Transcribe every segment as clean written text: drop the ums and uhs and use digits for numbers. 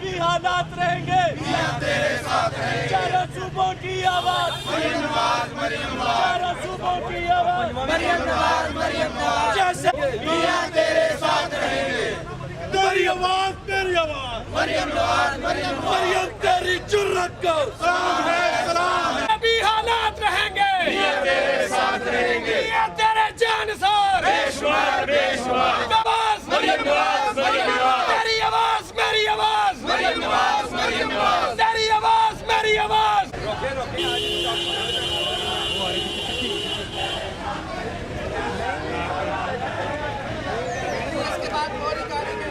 भी हालात रहेंगे, तेरे साथ रहेंगे। चारों सूबों की आवाज, चारों सूबों की आवाज, जैसे तेरे साथ रहेंगे। तेरी आवाज, तेरी आवाज, मरियम तेरी जुर्रत को सलाम है, सलाम है। भी हालात रहेंगे, तेरे साथ रहेंगे। तेरे जानसार बेशुमार बेशुमार आवाज, मरियम नवाज, तेरी आवाज मेरी आवाज, मरियम नवाज, तेरी आवाज मेरी आवाज। रोके इसके बाद और निकालेंगे।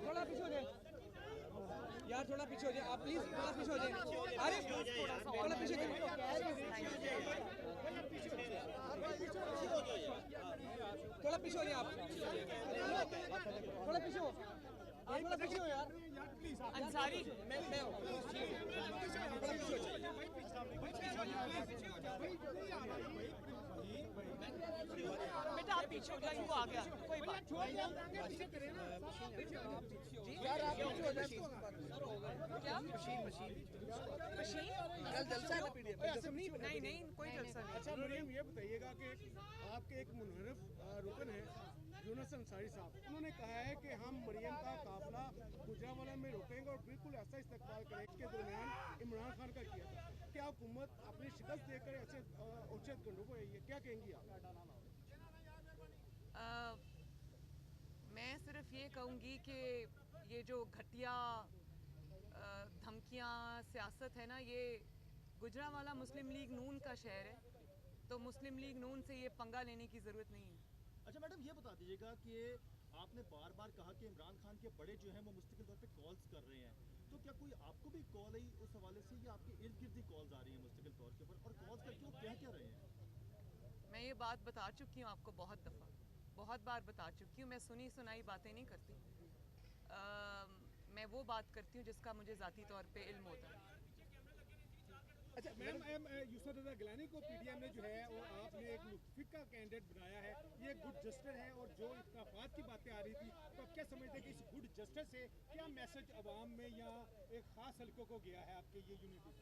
थोड़ा पीछे हो जाए यार, थोड़ा पीछे हो जाए आप प्लीज, थोड़ा पीछे हो जाए। अरे थोड़ा पीछे थोड़ा पीछे हो जाए आप, थोड़ा पीछे हो, आप थोड़ा पीछे हो यार अंसारी, मैं बेटा आप पीछे हो जाइए, वो आ गया कोई बात नहीं। यार आप पीछे हो जाइए। क्या मशीन कल जलसा है ना पीडीएफ? नहीं कोई जलसा नहीं। अच्छा मरियम ये बताइएगा कि आपके एक मुनहरफ रुकन है यूनुस अंसारी साहब, उन्होंने कहा है कि हम मरियम का काफिला गुजरांवाला में रोकेंगे और बिल्कुल ऐसा इस्तकबाल करेंगे के दरमियान इमरान खान का किया था। क्या हुकूमत अपनी शिकस्त देकर ऐसे औचित गंडों को क्या कहेंगी आप? मैं सिर्फ ये कहूँगी कि ये जो घटिया धमकियाँ सियासत है ना, ये गुजरांवाला मुस्लिम लीग नून का शहर है, तो मुस्लिम लीग नून से ये पंगा लेने की ज़रूरत नहीं है। अच्छा मैडम ये बता दीजिएगा कि आपने बार बार कहा कि इमरान खान के बड़े जो हैं वो मुस्तकिल तौर पे कॉल्स कर रहे हैं, तो क्या कोई आपको भी कॉल आई उस हवाले से, या आपके इर्द गिर्द ही कॉल्स आ रही हैं मुस्तकिल तौर के ऊपर, और कॉल्स करके वो कह क्या रहे हैं? मैं ये बात बता चुकी हूँ आपको बहुत बार बता चुकी हूँ। मैं सुनी सुनाई बातें नहीं करती, मैं वो बात करती हूँ जिसका मुझे ज़ाती तौर पे इल्म होता है। अच्छा मैम, यूसुफ रज़ा गिलानी को पीडीएम ने जो है वो आपने एक मुतफिका कैंडिडेट बनाया है, ये गुड जस्टिस है, और जो इख्तिलाफात की बातें आ रही थी, तो आप क्या समझते हैं कि इस गुड जस्टिस से क्या मैसेज अवाम में या एक खास हल्कों को गया है आपके ये यूनिटी?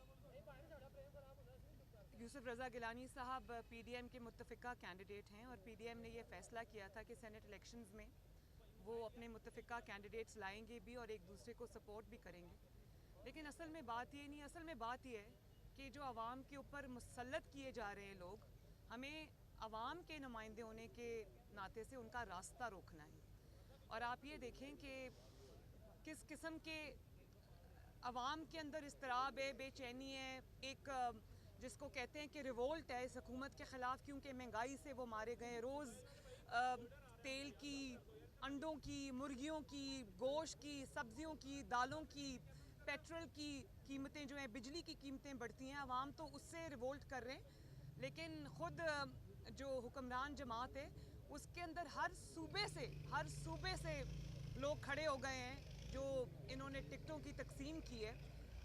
यूसुफ रज़ा गिलानी साहब पीडीएम के मुतफिका कैंडिडेट हैं, और पीडीएम ने ये फैसला किया था कि सेनेट इलेक्शंस में वो अपने मुतफिका कैंडिडेट्स लाएंगे भी और एक दूसरे को सपोर्ट भी करेंगे। लेकिन असल में बात ये नहीं, असल में बात ये है कि जो आवाम के ऊपर मुसल्लत किए जा रहे हैं लोग, हमें आवाम के नुमाइंदे होने के नाते से उनका रास्ता रोकना है। और आप ये देखें कि किस किस्म के आवाम के अंदर इस्तराब है, बेचैनी है, एक जिसको कहते हैं कि रिवोल्ट है इस हुकूमत के ख़िलाफ़, क्योंकि महंगाई से वो मारे गए। रोज़ तेल की, अंडों की, मुर्गियों की, गोश्त की, सब्जियों की, दालों की, पेट्रोल की कीमतें जो हैं, बिजली की कीमतें बढ़ती हैं। आवाम तो उससे रिवोल्ट कर रहे हैं, लेकिन ख़ुद जो हुक्मरान जमात है उसके अंदर हर सूबे से लोग खड़े हो गए हैं, जो इन्होंने टिकटों की तकसीम की है,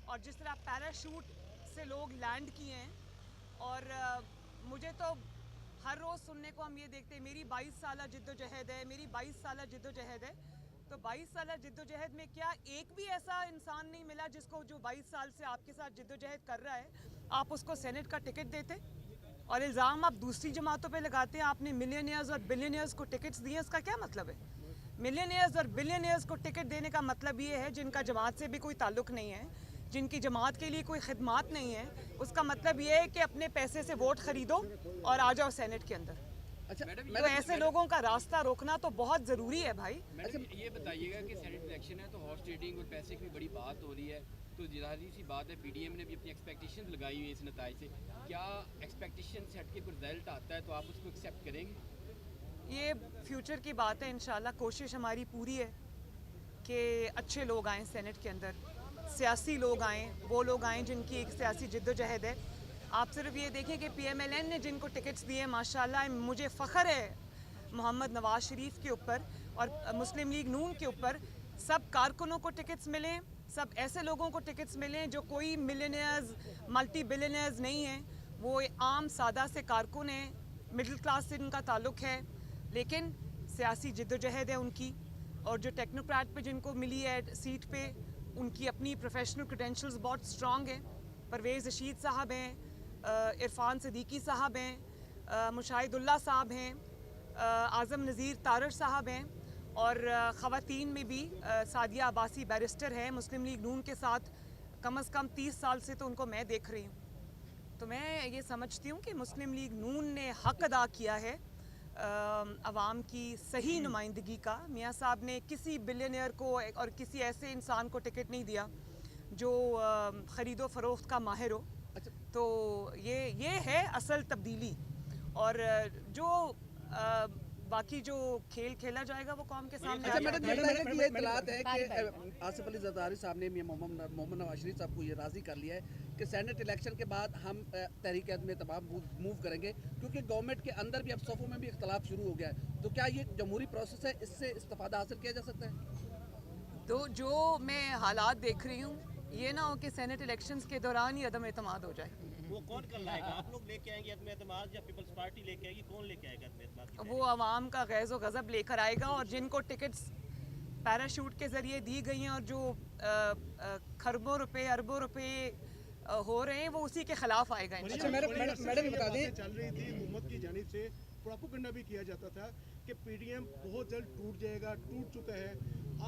और जिस तरह पैराशूट से लोग लैंड किए हैं। और मुझे तो हर रोज़ सुनने को हम ये देखते हैं, मेरी 22 साल जिद्दोजहद है, मेरी 22 साल जिद्दोजहद है। तो 22 साल जिद्दोजहद में क्या एक भी ऐसा इंसान नहीं मिला जिसको, जो 22 साल से आपके साथ जिद्दोजहद कर रहा है, आप उसको सेनेट का टिकट देते? और इल्ज़ाम आप दूसरी जमातों पे लगाते हैं आपने मिलियनियर्स और बिलियनियर्स को टिकट्स दिए। इसका क्या मतलब है? मिलियनियर्स और बिलियनियर्स को टिकट देने का मतलब ये है जिनका जमात से भी कोई ताल्लुक़ नहीं है, जिनकी जमात के लिए कोई खिदमात नहीं है। उसका मतलब ये है कि अपने पैसे से वोट ख़रीदो और आ जाओ सेनेट के अंदर। अच्छा, तो ऐसे लोगों का रास्ता रोकना तो बहुत ज़रूरी है भाई। मैडम ये बताइएगा कि सेनेट इलेक्शन है तो हॉर्स ट्रेडिंग और पैसे की बड़ी बात हो रही है, तो जाहिर सी बात है पीडीएम ने भी अपनी एक्सपेक्टेशन लगाई हुई है इस नताइज से। क्या एक्सपेक्टेशन से हट के कोई रिजल्ट आता है तो आप उसको एक्सेप्ट करेंगे? ये फ्यूचर की बात है। इंशाल्लाह कोशिश हमारी पूरी है कि अच्छे लोग आएँ सेनेट के अंदर, सियासी लोग आएँ, वो लोग आएँ जिनकी एक सियासी जिद्दोजहद है। आप सिर्फ ये देखें कि PMLN ने जिनको टिकट्स दिए माशाल्लाह, मुझे फ़ख्र है मोहम्मद नवाज शरीफ के ऊपर और मुस्लिम लीग नून के ऊपर। सब कारकुनों को टिकट्स मिलें, सब ऐसे लोगों को टिकट्स मिलें जो कोई मिलियनियर्स मल्टी बिलियनियर्स नहीं हैं, वो आम सादा से कारकुन हैं, मिडिल क्लास से इनका ताल्लुक़ है, लेकिन सियासी जिद्दोजहद है उनकी। और जो टेक्नोक्रेट पे जिनको मिली है सीट पे, उनकी अपनी प्रोफेशनल क्रेडेंशियल्स बहुत स्ट्रॉन्ग हैं। परवेज़ रशीद साहब हैं, इरफान सिद्दीकी साहब हैं, मुशाहिदुल्लाह साहब हैं, आज़म नज़ीर तारड़ साहब हैं, और ख़वातीन में भी सादिया अब्बासी बैरिस्टर हैं मुस्लिम लीग नून के साथ। कम से कम 30 साल से तो उनको मैं देख रही हूँ। तो मैं ये समझती हूँ कि मुस्लिम लीग नून ने हक़ अदा किया है अवाम की सही नुमाइंदगी का। मियाँ साहब ने किसी बिलियनियर को और किसी ऐसे इंसान को टिकट नहीं दिया जो ख़रीदो फ़रोख्त का माहिर हो। तो ये है असल तब्दीली। और जो बाकी जो खेल खेला जाएगा वो कौम के सामने। अच्छा मैडम ये इतलात है कि आसिफ अली जरदारी साहब ने मियां मोहम्मद नवाज शरीफ साहब को ये राज़ी कर लिया है कि सेनेट इलेक्शन के बाद हम तहरीक अदम एतमाद मूव करेंगे, क्योंकि गवर्नमेंट के अंदर भी अब सफ़ों में भी इख्तलाफ शुरू हो गया है। तो क्या ये जमहूरी प्रोसेस है, इससे इस्तिफादा हासिल किया जा सकता है? तो जो मैं हालात देख रही हूँ, ये ना हो कि सेनेट इलेक्शंस के दौरान ही अदम एतमाद हो जाए। वो कौन कर लाएगा? आप लोग लेके आएंगे अदम एतमाद या पीपल्स पार्टी लेके आएगी? कौन लेके आएगा अदम एतमाद? वो अवाम का गैज़ व गज़ब लेकर आएगा, और जिनको टिकट्स पैराशूट के ज़रिए दी गई हैं और जो खरबों रुपए अरबों रुपए हो रहे हैं, वो उसी के खिलाफ आएगा। अच्छा मैडम बता दें, चल रही थी हुकूमत की जानिब से प्रोपेगेंडा भी किया जाता था कि PDM बहुत जल्द टूट जाएगा, टूट चुका है।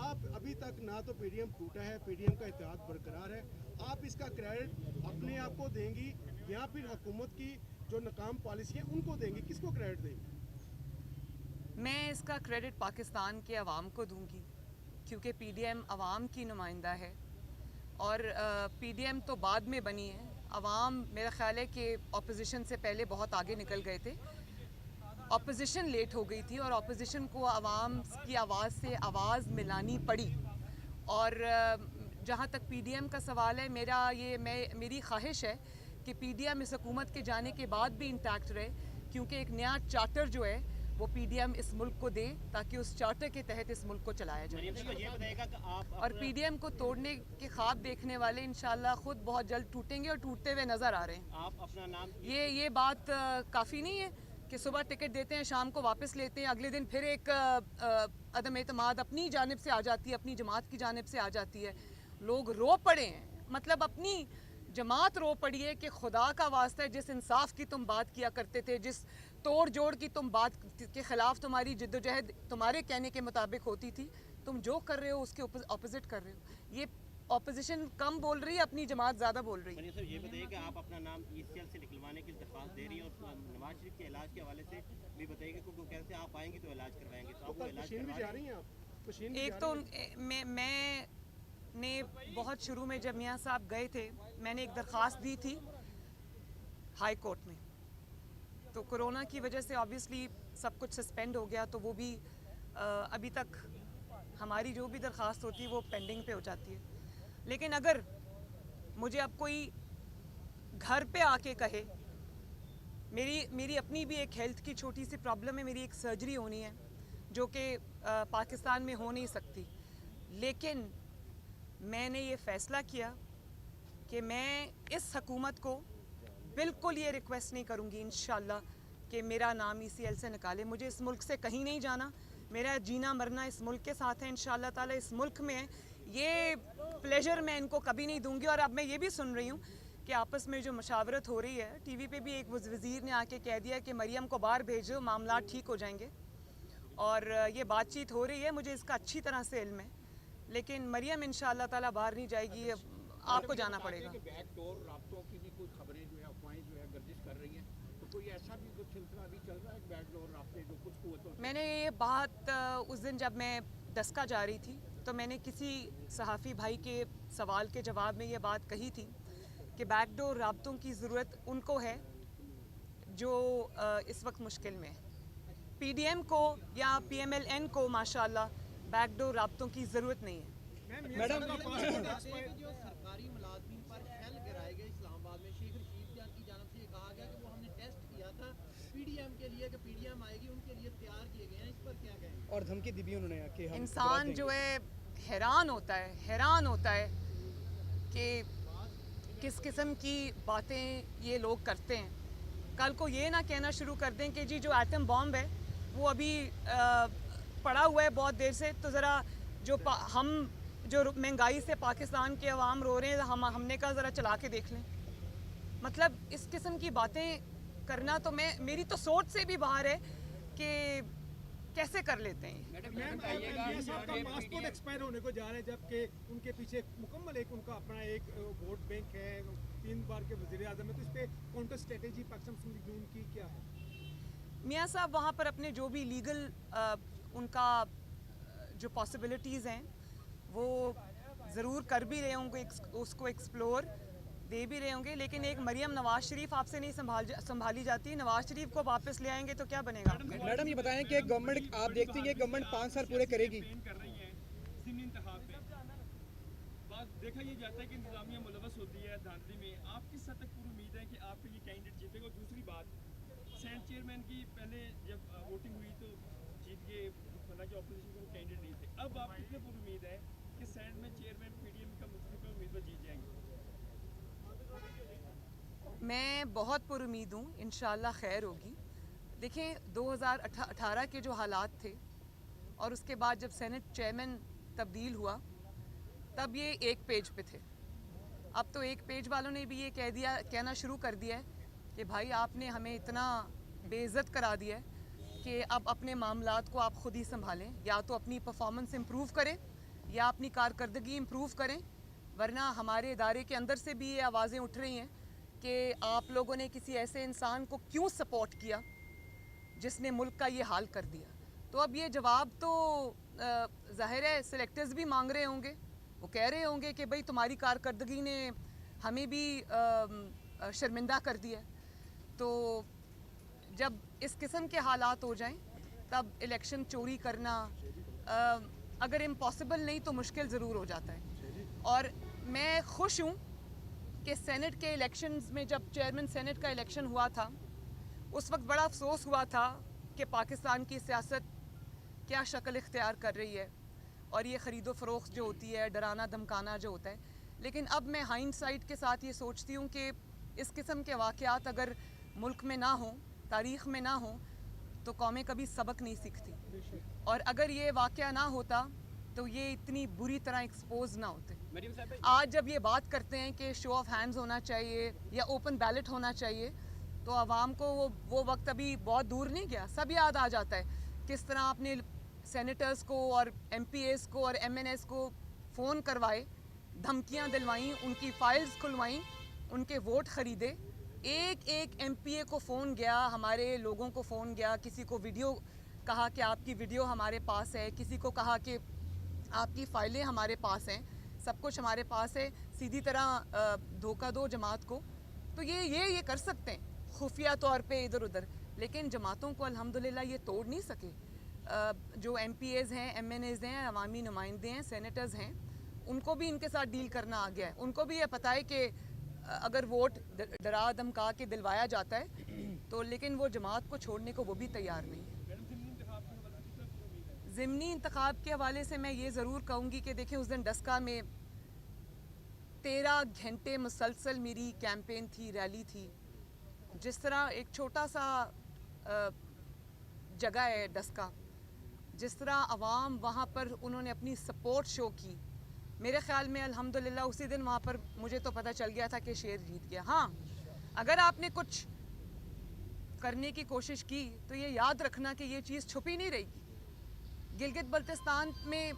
आप अभी तक ना तो PDM टूटा है, PDM का इत्तेहाद बरकरार है। आप इसका क्रेडिट अपने आप को देंगी या फिर हुकूमत की जो नाकाम पॉलिसी है उनको देंगी? किसको क्रेडिट देंगी? मैं इसका क्रेडिट पाकिस्तान के अवाम को दूंगी, क्योंकि PDM अवाम की नुमाइंदा है। और PDM तो बाद में बनी है। अवाम मेरा ख्याल है कि ऑपोजिशन से पहले बहुत आगे निकल गए थे। ऑपोजिशन लेट हो गई थी और ऑपोजिशन को अवाम की आवाज़ से आवाज़ मिलानी पड़ी। और जहाँ तक PDM का सवाल है, मेरी ख्वाहिश है कि PDM इस हुकूमत के जाने के बाद भी इंटैक्ट रहे, क्योंकि एक नया चार्टर जो है वो PDM इस मुल्क को दे, ताकि उस चार्टर के तहत इस मुल्क को चलाया जाए। ये बताएगा कि आप और PDM को तोड़ने के ख्वाब देखने वाले इंशाल्लाह खुद बहुत जल्द टूटेंगे और टूटते हुए नज़र आ रहे हैं। आप अपना नाम ये बात काफ़ी नहीं है कि सुबह टिकट देते हैं, शाम को वापस लेते हैं, अगले दिन फिर एक अदम एतमाद अपनी जानिब से आ जाती है, अपनी जमात की जानिब से आ जाती है। लोग रो पड़े हैं, मतलब अपनी जमात रो पड़ी है कि खुदा का वास्ता है, जिस इंसाफ की तुम बात किया करते थे, जिस तोड़ जोड़ की तुम बात के ख़िलाफ़ तुम्हारी जिद्दोजहद तुम्हारे कहने के मुताबिक होती थी, तुम जो कर रहे हो उसके ऑपोजिट कर रहे हो। ये ऑपोजिशन कम बोल रही है, अपनी जमात ज़्यादा बोल रही है। ये बताइए कि आप अपना नाम ECL से निकलवाने की दरख्वास्त दे रही हैं, और नवाज शरीफ के इलाज के हवाले से भी बताइएगा, क्योंकि कैसे आप आएंगी तो इलाज करवाएंगे, तो आपको इलाज भी जा रही हैं आप? एक तो मैंने बहुत शुरू में जब मियाँ साहब गए थे, मैंने एक दरख्वास्त दी थी हाई कोर्ट में। तो कोरोना की वजह से ऑब्वियसली सब कुछ सस्पेंड हो गया, तो वो भी अभी तक हमारी जो भी दरख्वास्त होती है वो पेंडिंग पे हो जाती है। लेकिन अगर मुझे अब कोई घर पे आके कहे, मेरी अपनी भी एक हेल्थ की छोटी सी प्रॉब्लम है, मेरी एक सर्जरी होनी है जो कि पाकिस्तान में हो नहीं सकती, लेकिन मैंने ये फ़ैसला किया कि मैं इस हकूमत को बिल्कुल ये रिक्वेस्ट नहीं करूँगी इंशाल्लाह कि मेरा नाम ECL से निकाले। मुझे इस मुल्क से कहीं नहीं जाना, मेरा जीना मरना इस मुल्क के साथ है इंशाल्लाह ताला, इस मुल्क में है। ये प्लेजर मैं इनको कभी नहीं दूंगी। और अब मैं ये भी सुन रही हूँ कि आपस में जो मशावरत हो रही है, TV पे भी एक वज़ीर ने आके कह दिया कि मरियम को बाहर भेजो, मामला ठीक हो जाएंगे। और ये बातचीत हो रही है, मुझे इसका अच्छी तरह से इल्म है, लेकिन मरियम इंशाअल्लाह ताला बाहर नहीं जाएगी, आपको जाना पड़ेगा। बैकडोर राब्तों की भी कुछ खबरें जो है, अफवाहें जो है गर्दिश कर रही हैं, तो कोई ऐसा भी कुछ सिलसिला भी चल रहा है बैकडोर राब्ते जो कुछ कुव्वतों? मैंने ये बात उस दिन जब मैं दस्का जा रही थी, तो मैंने किसी सहाफ़ी भाई के सवाल के जवाब में ये बात कही थी कि बैकडोर राब्तों की ज़रूरत उनको है जो इस वक्त मुश्किल में है। पीडीएम को या पीएमएलएन को माशाल्लाह बैकडोर राब्तों की ज़रूरत नहीं है। मैडम जो सरकारी मुलाजमीन पर शेल गिराए गए इस्लामाबाद में, शेख रशीद जान की जानब से ये कहा गया कि वो हमने टेस्ट किया था पीडीएम के लिए कि पीडीएम आएगी उनके लिए तैयार किए गए हैं, इस पर क्या कहें? और धमकी दी भी उन्होंने कि हम इंसान जो है हैरान होता है कि किस किस्म की बातें ये लोग करते हैं। कल को ये ना कहना शुरू कर दें कि जी जो एटम बॉम्ब है वो अभी पड़ा हुआ है बहुत देर से, तो ज़रा हम जो महंगाई से पाकिस्तान के अवाम रो रहे हैं हमने कहा ज़रा चला के देख लें। मतलब इस किस्म की बातें करना तो मेरी तो सोच से भी बाहर है कि कैसे कर लेते हैं। पासपोर्ट एक्सपायर होने को जा रहे हैं, जबकि उनके पीछे मुकम्मल एक उनका अपना एक वोट बैंक है, 3 बार के वज़ीर आज़म है, तो इस पे काउंटर स्ट्रेटेजी पाकिस्तान मुस्लिम लीग नून की क्या है? मियाँ साहब वहाँ पर अपने जो भी लीगल उनका जो पॉसिबिलिटीज़ हैं वो ज़रूर कर भी रहे होंगे, उसको एक्सप्लोर दे भी रहे होंगे, लेकिन एक मरियम नवाज शरीफ आपसे नहीं संभाली जाती। नवाज शरीफ को वापस ले आएंगे तो क्या बनेगा? मैडम ये बताएं कि गवर्नमेंट आप देखती हैं गवर्नमेंट 5 साल पूरे करेगी, कर रही है ज़िमनी इंतखाब पे बात देखा ये जाता है कि इंतजामिया मुलवस होती है धांधली में। आप किस हद तक पूरी उम्मीद है कि आपके ये कैंडिडेट जीतेगा? और दूसरी बात, सेनेट चेयरमैन की पहले जब वोटिंग हुई तो जीत के हालांकि अपोजिशन के कैंडिडेट नहीं थे, अब आप कितने पूरी उम्मीद है कि सेनेट में चेयरमैन पीडीएम का मुस्तकिल उम्मीदवार जीत जाएंगे? मैं बहुत पुरुमीद हूँ, इंशाल्लाह खैर होगी। देखें 2018 के जो हालात थे और उसके बाद जब सेनेट चेयरमैन तब्दील हुआ तब ये एक पेज पे थे। अब तो एक पेज वालों ने भी ये कहना शुरू कर दिया है कि भाई आपने हमें इतना बेइज्जत करा दिया है कि अब अपने मामलात को आप खुद ही संभालें, या तो अपनी परफॉर्मेंस इम्प्रूव करें या अपनी कारकर्दगी इम्प्रूव करें, वरना हमारे इदारे के अंदर से भी ये आवाज़ें उठ रही हैं कि आप लोगों ने किसी ऐसे इंसान को क्यों सपोर्ट किया जिसने मुल्क का ये हाल कर दिया। तो अब ये जवाब तो ज़ाहिर है सिलेक्टर्स भी मांग रहे होंगे, वो कह रहे होंगे कि भाई तुम्हारी कारकर्दगी ने हमें भी शर्मिंदा कर दिया। तो जब इस किस्म के हालात हो जाएं तब इलेक्शन चोरी करना अगर इम्पॉसिबल नहीं तो मुश्किल ज़रूर हो जाता है। और मैं खुश हूँ कि सेनेट के इलेक्शंस में जब चेयरमैन सेनेट का इलेक्शन हुआ था उस वक्त बड़ा अफसोस हुआ था कि पाकिस्तान की सियासत क्या शक्ल इख्तियार कर रही है और ये ख़रीदो फ़रोख्त जो होती है, डराना धमकाना जो होता है। लेकिन अब मैं हाइंडसाइट के साथ ये सोचती हूँ कि इस किस्म के वाक़यात अगर मुल्क में ना हों, तारीख़ में ना हों, तो कौमें कभी सबक नहीं सीखती। और अगर ये वाक़या ना होता तो ये इतनी बुरी तरह एक्सपोज ना होते। आज जब ये बात करते हैं कि शो ऑफ हैंड्स होना चाहिए या ओपन बैलेट होना चाहिए, तो आवाम को वो वक्त अभी बहुत दूर नहीं गया, सब याद आ जाता है किस तरह आपने सेनेटर्स को और एमपीएस को और एमएनएस को फ़ोन करवाए, धमकियां दिलवाईं, उनकी फाइल्स खुलवाईं, उनके वोट ख़रीदे। एक एमपीए को फ़ोन गया, हमारे लोगों को फ़ोन गया, किसी को वीडियो कहा कि आपकी वीडियो हमारे पास है, किसी को कहा कि आपकी फ़ाइलें हमारे पास हैं, सब कुछ हमारे पास है, सीधी तरह धोखा दो जमात को। तो ये कर सकते हैं खुफिया तौर पे इधर उधर, लेकिन जमातों को अल्हम्दुलिल्लाह ये तोड़ नहीं सके। जो एमपीएज़ हैं, एमएनएज़ हैं, अवामी नुमाइंदे हैं, सेनेटर्स हैं, उनको भी इनके साथ डील करना आ गया है। उनको भी ये पता है कि अगर वोट डरा धमका के दिलवाया जाता है तो लेकिन वो जमात को छोड़ने को वो भी तैयार नहीं है। ज़िमनी इंतखाब के हवाले से मैं ये ज़रूर कहूँगी कि देखें उस दिन डस्का में 13 घंटे मुसलसल मेरी कैंपेन थी, रैली थी। जिस तरह एक छोटा सा जगह है डस्का, जिस तरह अवाम वहाँ पर उन्होंने अपनी सपोर्ट शो की, मेरे ख़्याल में अल्हम्दुलिल्लाह उसी दिन वहाँ पर मुझे तो पता चल गया था कि शेर जीत गया। हाँ, अगर आपने कुछ करने की कोशिश की तो ये याद रखना कि ये चीज़ छुपी नहीं रहेगी। गिलगित बल्तिस्तान में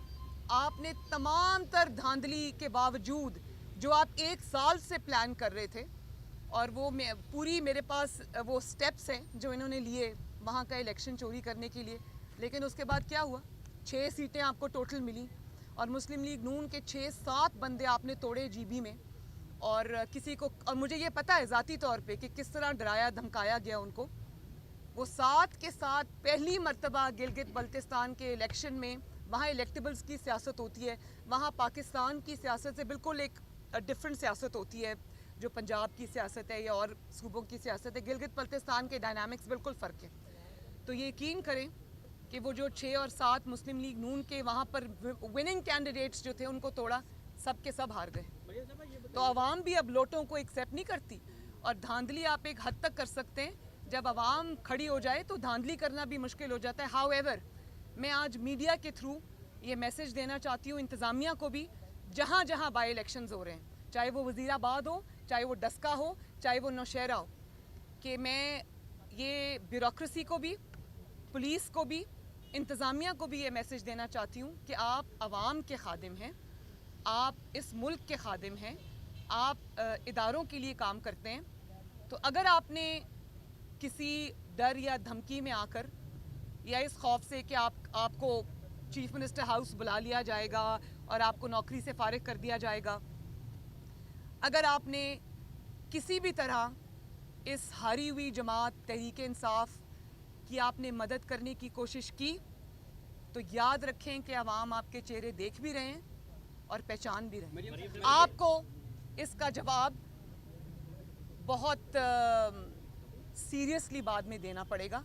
आपने तमाम तर धांधली के बावजूद जो आप 1 साल से प्लान कर रहे थे, और वो पूरी मेरे पास वो स्टेप्स हैं जो इन्होंने लिए वहाँ का इलेक्शन चोरी करने के लिए, लेकिन उसके बाद क्या हुआ? 6 सीटें आपको टोटल मिली और मुस्लिम लीग नून के 6-7 बंदे आपने तोड़े जीबी में। और किसी को, और मुझे ये पता है ज़ाती तौर पे कि किस तरह डराया धमकाया गया उनको। वो साथ के साथ पहली मर्तबा गिलगित बल्तिस्तान के इलेक्शन में वहाँ इलेक्टेबल्स की सियासत होती है, वहाँ पाकिस्तान की सियासत से बिल्कुल एक डिफरेंट सियासत होती है जो पंजाब की सियासत है या और सूबों की सियासत है। गिलगित बल्तिस्तान के डायनामिक्स बिल्कुल फ़र्क है। तो ये यकीन करें कि वो जो 6 और 7 मुस्लिम लीग नून के वहाँ पर विनिंग कैंडिडेट्स जो थे उनको तोड़ा, सब के सब हार गए। तो आवाम भी अब लोटों को एक्सेप्ट नहीं करती, और धांधली आप एक हद तक कर सकते हैं, जब आवाम खड़ी हो जाए तो धांधली करना भी मुश्किल हो जाता है। हाउएवर, मैं आज मीडिया के थ्रू ये मैसेज देना चाहती हूँ इंतज़ामिया को भी, जहाँ जहाँ बाई इलेक्शंस हो रहे हैं, चाहे वो वज़ीराबाद हो, चाहे वो डस्का हो, चाहे वो नौशहरा हो, कि मैं ये ब्यूरोक्रेसी को भी, पुलिस को भी, इंतज़ामिया को भी ये मैसेज देना चाहती हूँ कि आप आवाम के खादिम हैं, आप इस मुल्क के खादिम हैं, आप इदारों के लिए काम करते हैं। तो अगर आपने किसी डर या धमकी में आकर या इस खौफ से कि आपको चीफ मिनिस्टर हाउस बुला लिया जाएगा और आपको नौकरी से फारिग कर दिया जाएगा, अगर आपने किसी भी तरह इस हारी हुई जमात तहरीक इंसाफ की आपने मदद करने की कोशिश की, तो याद रखें कि अवाम आपके चेहरे देख भी रहे हैं और पहचान भी रहे हैं। आपको इसका जवाब बहुत सीरियसली बाद में देना पड़ेगा।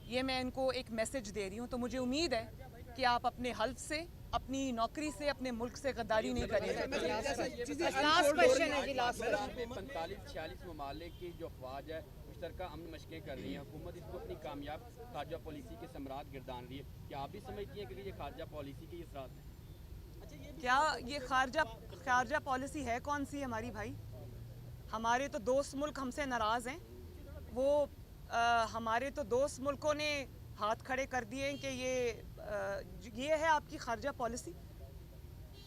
ये मैं इनको एक मैसेज दे रही हूँ। तो मुझे उम्मीद है कि आप अपने हल्फ से, अपनी नौकरी से, अपने मुल्क से गद्दारी नहीं करेंगे। लास्ट क्वेश्चन है जी, लास्ट क्वेश्चन। 45-46 ममालिक की जो अफवाज है मुश्तरका अमन मशकें कर रही हैं, हुकूमत इसको अपनी कामयाब खारजा पॉलिसी के सम्राट गिरदान रही है। क्या आप भी समझती हैं कि ये खारजा पॉलिसी के असरात हैं? क्या ये खारजा पॉलिसी है कौन सी हमारी भाई? हमारे तो दोस्त मुल्क हमसे नाराज़ हैं। वो हमारे तो दोस्त मुल्कों ने हाथ खड़े कर दिए हैं कि ये है आपकी खारजा पॉलिसी।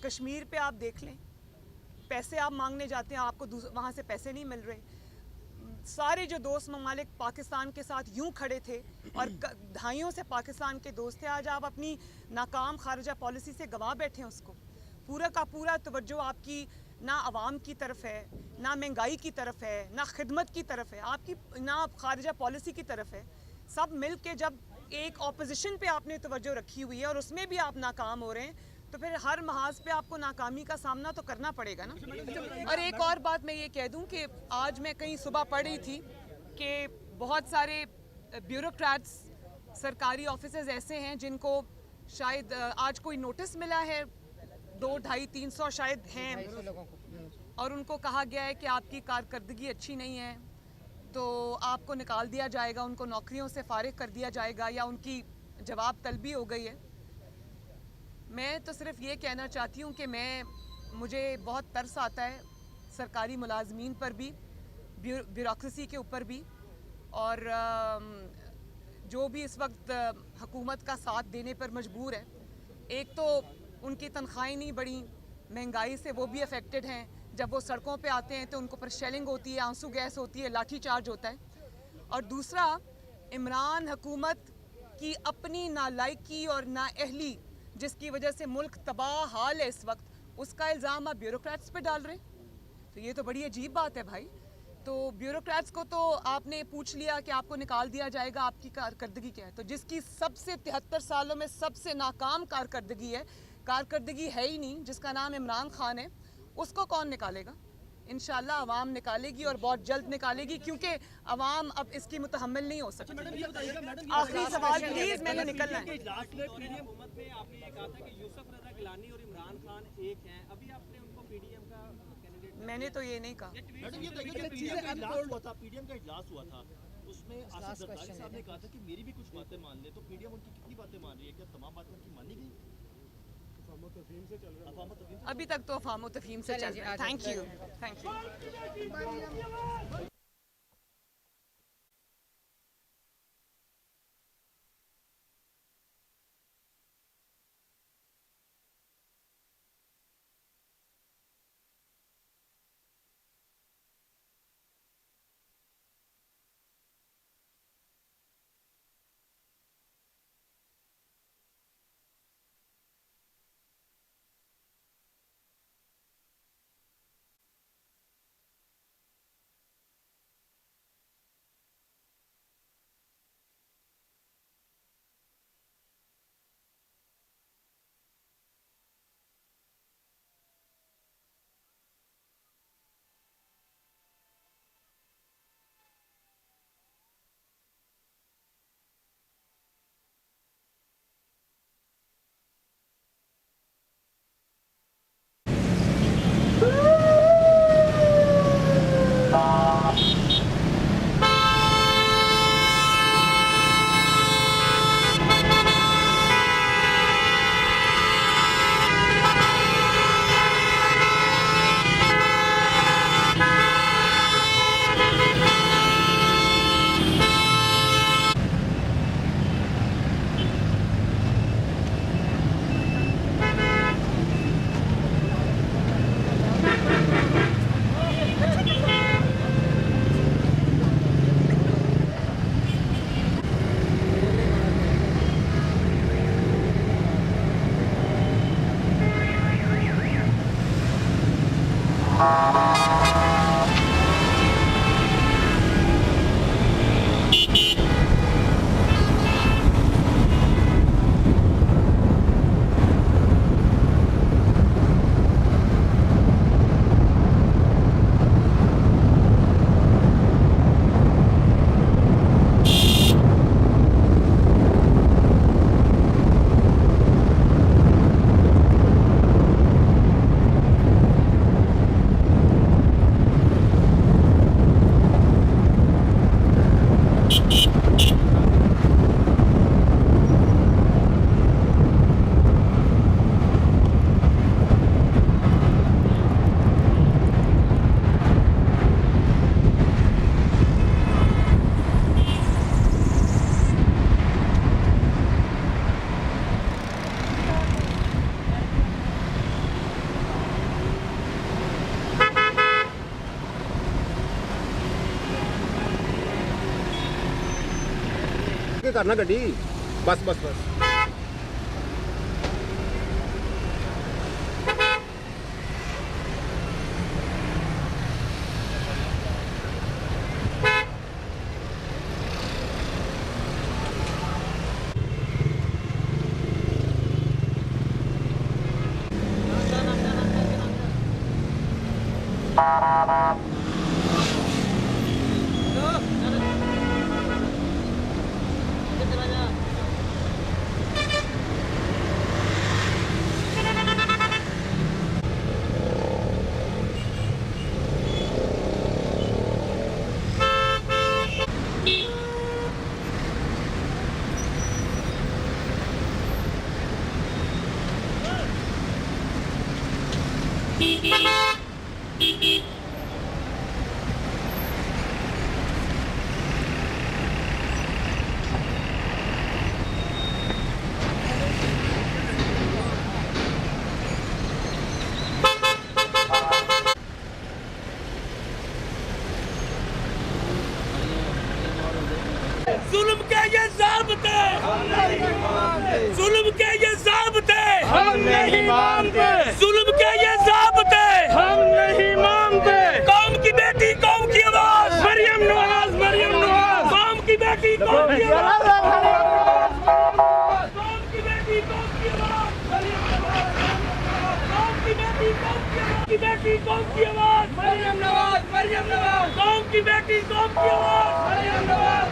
कश्मीर पे आप देख लें, पैसे आप मांगने जाते हैं, आपको वहाँ से पैसे नहीं मिल रहे। सारे जो दोस्त ममालिक पाकिस्तान के साथ यूं खड़े थे और दहाइयों से पाकिस्तान के दोस्त थे, आज आप अपनी नाकाम खारजा पॉलिसी से गंवा बैठे हैं उसको। पूरा का पूरा तवज्जो आपकी ना आवाम की तरफ है, ना महंगाई की तरफ है, ना खिदमत की तरफ है, आपकी ना खारजा पॉलिसी की तरफ है। सब मिल के जब एक ऑपोजिशन पे आपने तवज्जो रखी हुई है और उसमें भी आप नाकाम हो रहे हैं, तो फिर हर महाज पे आपको नाकामी का सामना तो करना पड़ेगा ना। और एक और बात मैं ये कह दूं कि आज मैं कहीं सुबह पढ़ रही थी कि बहुत सारे ब्यूरोक्रेट्स, सरकारी ऑफिसर्स ऐसे हैं जिनको शायद आज कोई नोटिस मिला है, 200-250-300 शायद हैं, और उनको कहा गया है कि आपकी कारकर्दगी अच्छी नहीं है तो आपको निकाल दिया जाएगा, उनको नौकरियों से फारिग कर दिया जाएगा या उनकी जवाब तलबी हो गई है। मैं तो सिर्फ ये कहना चाहती हूँ कि मुझे बहुत तरस आता है सरकारी मुलाजमीन पर भी, ब्यूरोक्रेसी के ऊपर भी, और जो भी इस वक्त हुकूमत का साथ देने पर मजबूर है। एक तो उनकी तनख्वाहें नहीं बढ़ी, महंगाई से वो भी अफेक्टेड हैं। जब वो सड़कों पे आते हैं तो उनको पर शेलिंग होती है, आंसू गैस होती है, लाठी चार्ज होता है। और दूसरा, इमरान हुकूमत की अपनी नालायकी और नाअहली जिसकी वजह से मुल्क तबाह हाल है इस वक्त, उसका इल्ज़ाम आप ब्यूरोक्रेट्स पे डाल रहे हैं। तो ये तो बड़ी अजीब बात है भाई। तो ब्यूरोक्रेट्स को तो आपने पूछ लिया कि आपको निकाल दिया जाएगा, आपकी कारकर्दगी क्या है? तो जिसकी सबसे 73 सालों में सबसे नाकाम कारकर्दगी है ही नहीं, जिसका नाम इमरान खान है, उसको कौन निकालेगा? इंशाल्लाह अवाम निकालेगी और बहुत जल्द निकालेगी, क्योंकि अवाम अब इसकी मुतहम्मिल नहीं हो सकती। आखिरी सवाल प्लीज, मैंने निकलना है। हुकूमत में आपने ये कहा था कि यूसुफ रज़ा गिलानी और इमरान खान एक हैं, अभी आपने उनको पीडीएम का कैंडिडेट, मैंने तो ये नहीं कहा। मैडम ये बताइए कि पीडीएम का इजलास हुआ था, उसमें आसिफ जरदारी साहब ने कहा था कि मेरी भी कुछ बातें मान ले, तो पीडीएम उनकी कितनी बातें मान रही है? क्या तमाम बातें उनकी मानी गई? अभी तक तो अफाम तफहीम से चल रहा है। Thank you. करना गड्डी बस बस बस जुल्म के ये ज़ाब्ते जुल्म के ये ज़ाब्ते हम नहीं मानते जुल्म के ये ज़ाब्ते हम नहीं मानते कौम की बेटी कौम की आवाज़ मरियम नवाज कौम की बेटी कौम की आवाज़ कौम की बेटी कौम की आवाज़ मरियम नवाज कौम की बेटी कौम की आवाज़ मरियम नवाज कौम की बेटी कौम की आवाज़ मरियम नवाज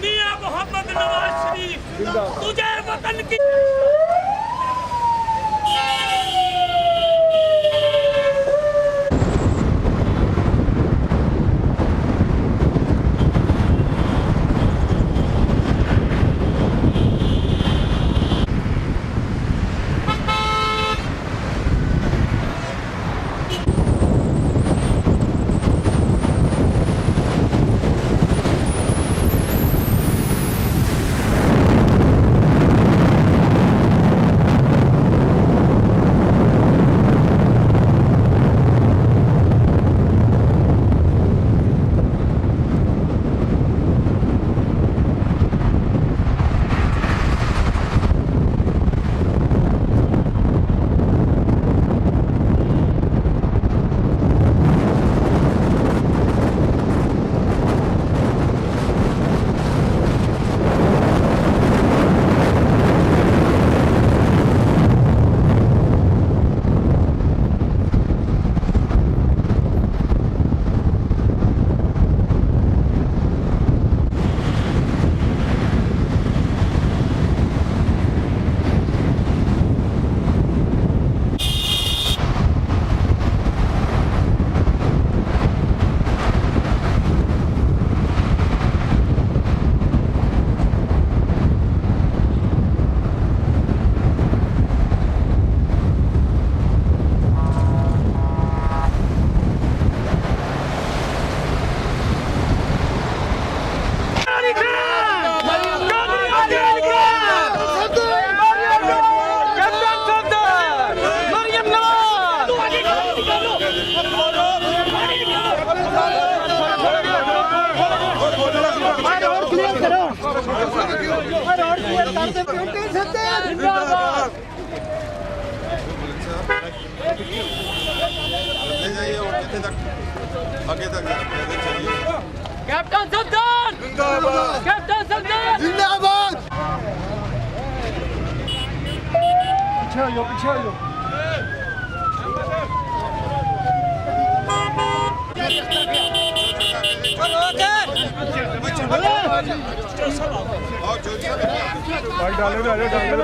मियां मोहम्मद नवाज शरीफ तुझे वतन की ले जाइए और कितने तक आगे तक चलिए। कैप्टन सरदार जिंदाबाद, कैप्टन सरदार जिंदाबाद। पीछे हो, पीछे हो। भाई डाले डाले डाले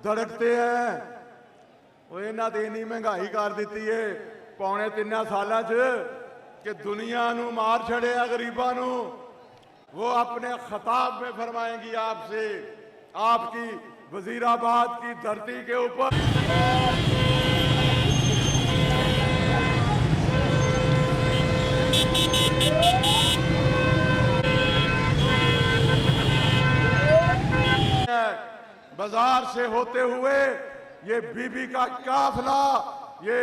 धड़कते हैं वो इन्हां ते इन्नी महंगाई कर दी है पौने 3 सालों कि दुनिया नू मार छड़िया गरीबां नू। वो अपने खिताब में फरमाएंगी आपसे, आपकी वजीराबाद की धरती के ऊपर। बाजार से होते हुए ये बीबी का काफिला ये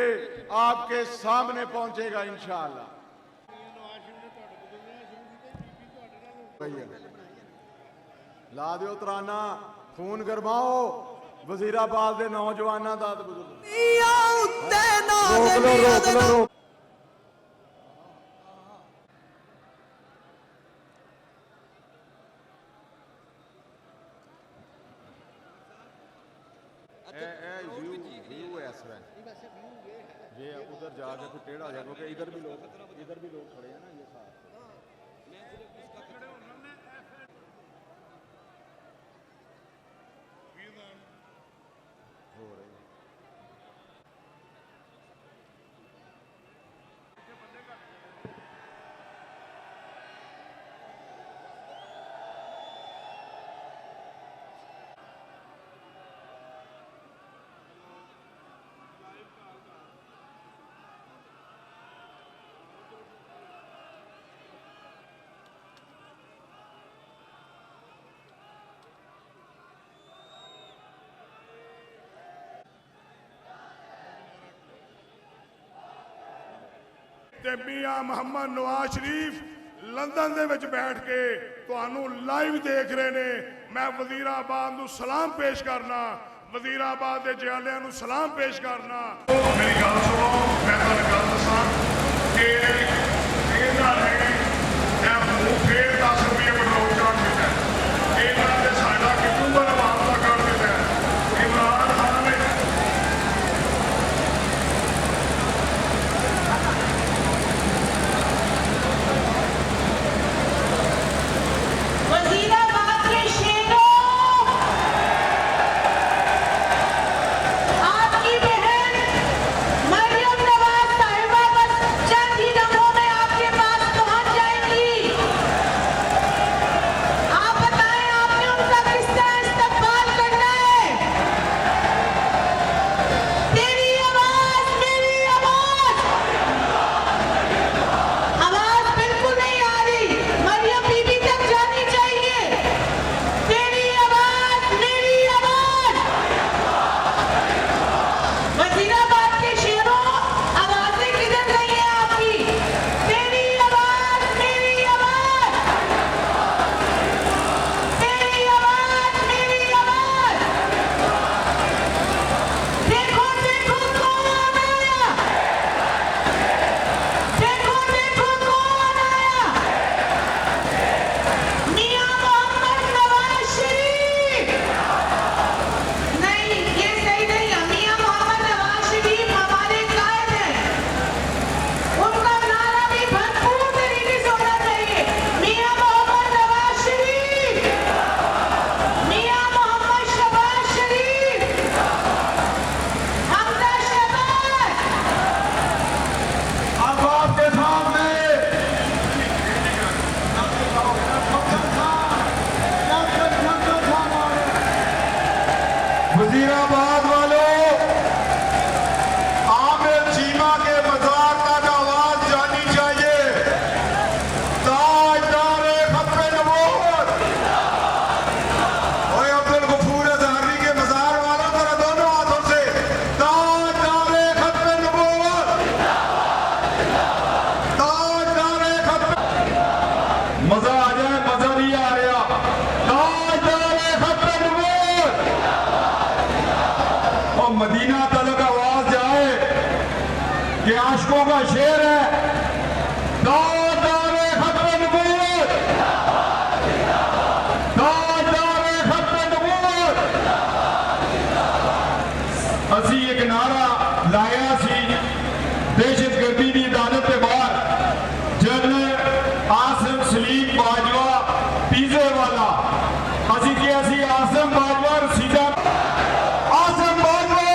आपके सामने पहुंचेगा इंशाअल्लाह। ला दियो तराना, खून गरमाओ वजीराबाद के नौजवानों का। रोक लो रोक लो रोक। ये उधर जाके फिर टेढ़ा जाए क्योंकि इधर भी लोग खड़े हैं ना ये साथ। हो रही है ਤੇ ਮੀਆਂ ਮੁਹੰਮਦ ਨਵਾਜ਼ ਸ਼ਰੀਫ ਲੰਡਨ ਦੇ ਵਿੱਚ ਬੈਠ ਕੇ ਤੁਹਾਨੂੰ ਲਾਈਵ ਦੇਖ ਰਹੇ ਨੇ। मैं वजीराबाद नूं सलाम पेश करना, वजीराबाद के जियालियां नूं सलाम पेश करना। मेरी गल सुनो, मैं तुहानूं गल दसां कि इन्हां ने फिर 10 रुपये पेट्रोल चार्ज दिता है, इन्हां ने साडा कितूबर वापस कर दिता है। इमरान खान ने वजीराबाद के शेरों, आपकी बहन मरियम नवाज साहिबा बस चंद ही लम्हों में आपके पास पहुंच जाएंगी। आप बताएं आपने उनका किस तरह इस्तकबाल करना है। तेरी आवाज, मेरी आवाज, आवाज बिल्कुल नहीं आ रही, मरियम बीबी तक जानी चाहिए। तेरी आवाज, मेरी आवाज, वजीराबाद के शेरों, आवाजें किधर गई है आपकी? तेरी आवाज, मेरी आवाज, तेरी आवाज, मेरी आवाज। देखो देखो कौन आया, देखो देखो कौन आया, मियां मोहम्मद नवाज शरीफ। नहीं, ये सही नहीं है। मियां मोहम्मद नवाज शरीफ हमारे कायद हैं, उनका नारा भी भरपूर तरीके से होना चाहिए। मियां मोहम्मद नवाज शरीफ, मियां मोहम्मद शहबाज शरीफ, हमजा शहबाज। अब आपके सामने वजीराबाद वालों, आमिर चीमा के मज़ार तक आवाज जानी चाहिए। ताजदारे खत्मे नबूवत, ओए अब्दुल गफूर अज़हरी के मज़ार वालों, जरा दोनों हाथों से ताजदारे खत्मे नबूवत, ताजदारे खत्मे। मजा आ जाए, मजा नहीं आ रहा। ताजदारे खत्मे नबूवत, और मदीना तलक आवाज जाए कि आशिकों का शेर है। ताजदारे खत्मे नबूवत, ताजदारे खत्मे नबूवत। असी एक नारा लाया सी दहशतगर्दी की अदालत के बाहर, जनरल आसिम सलीम बाजवा पीजे वाला। असी किया सी आसिम बाजवा रसीदा, आसिम बाजवा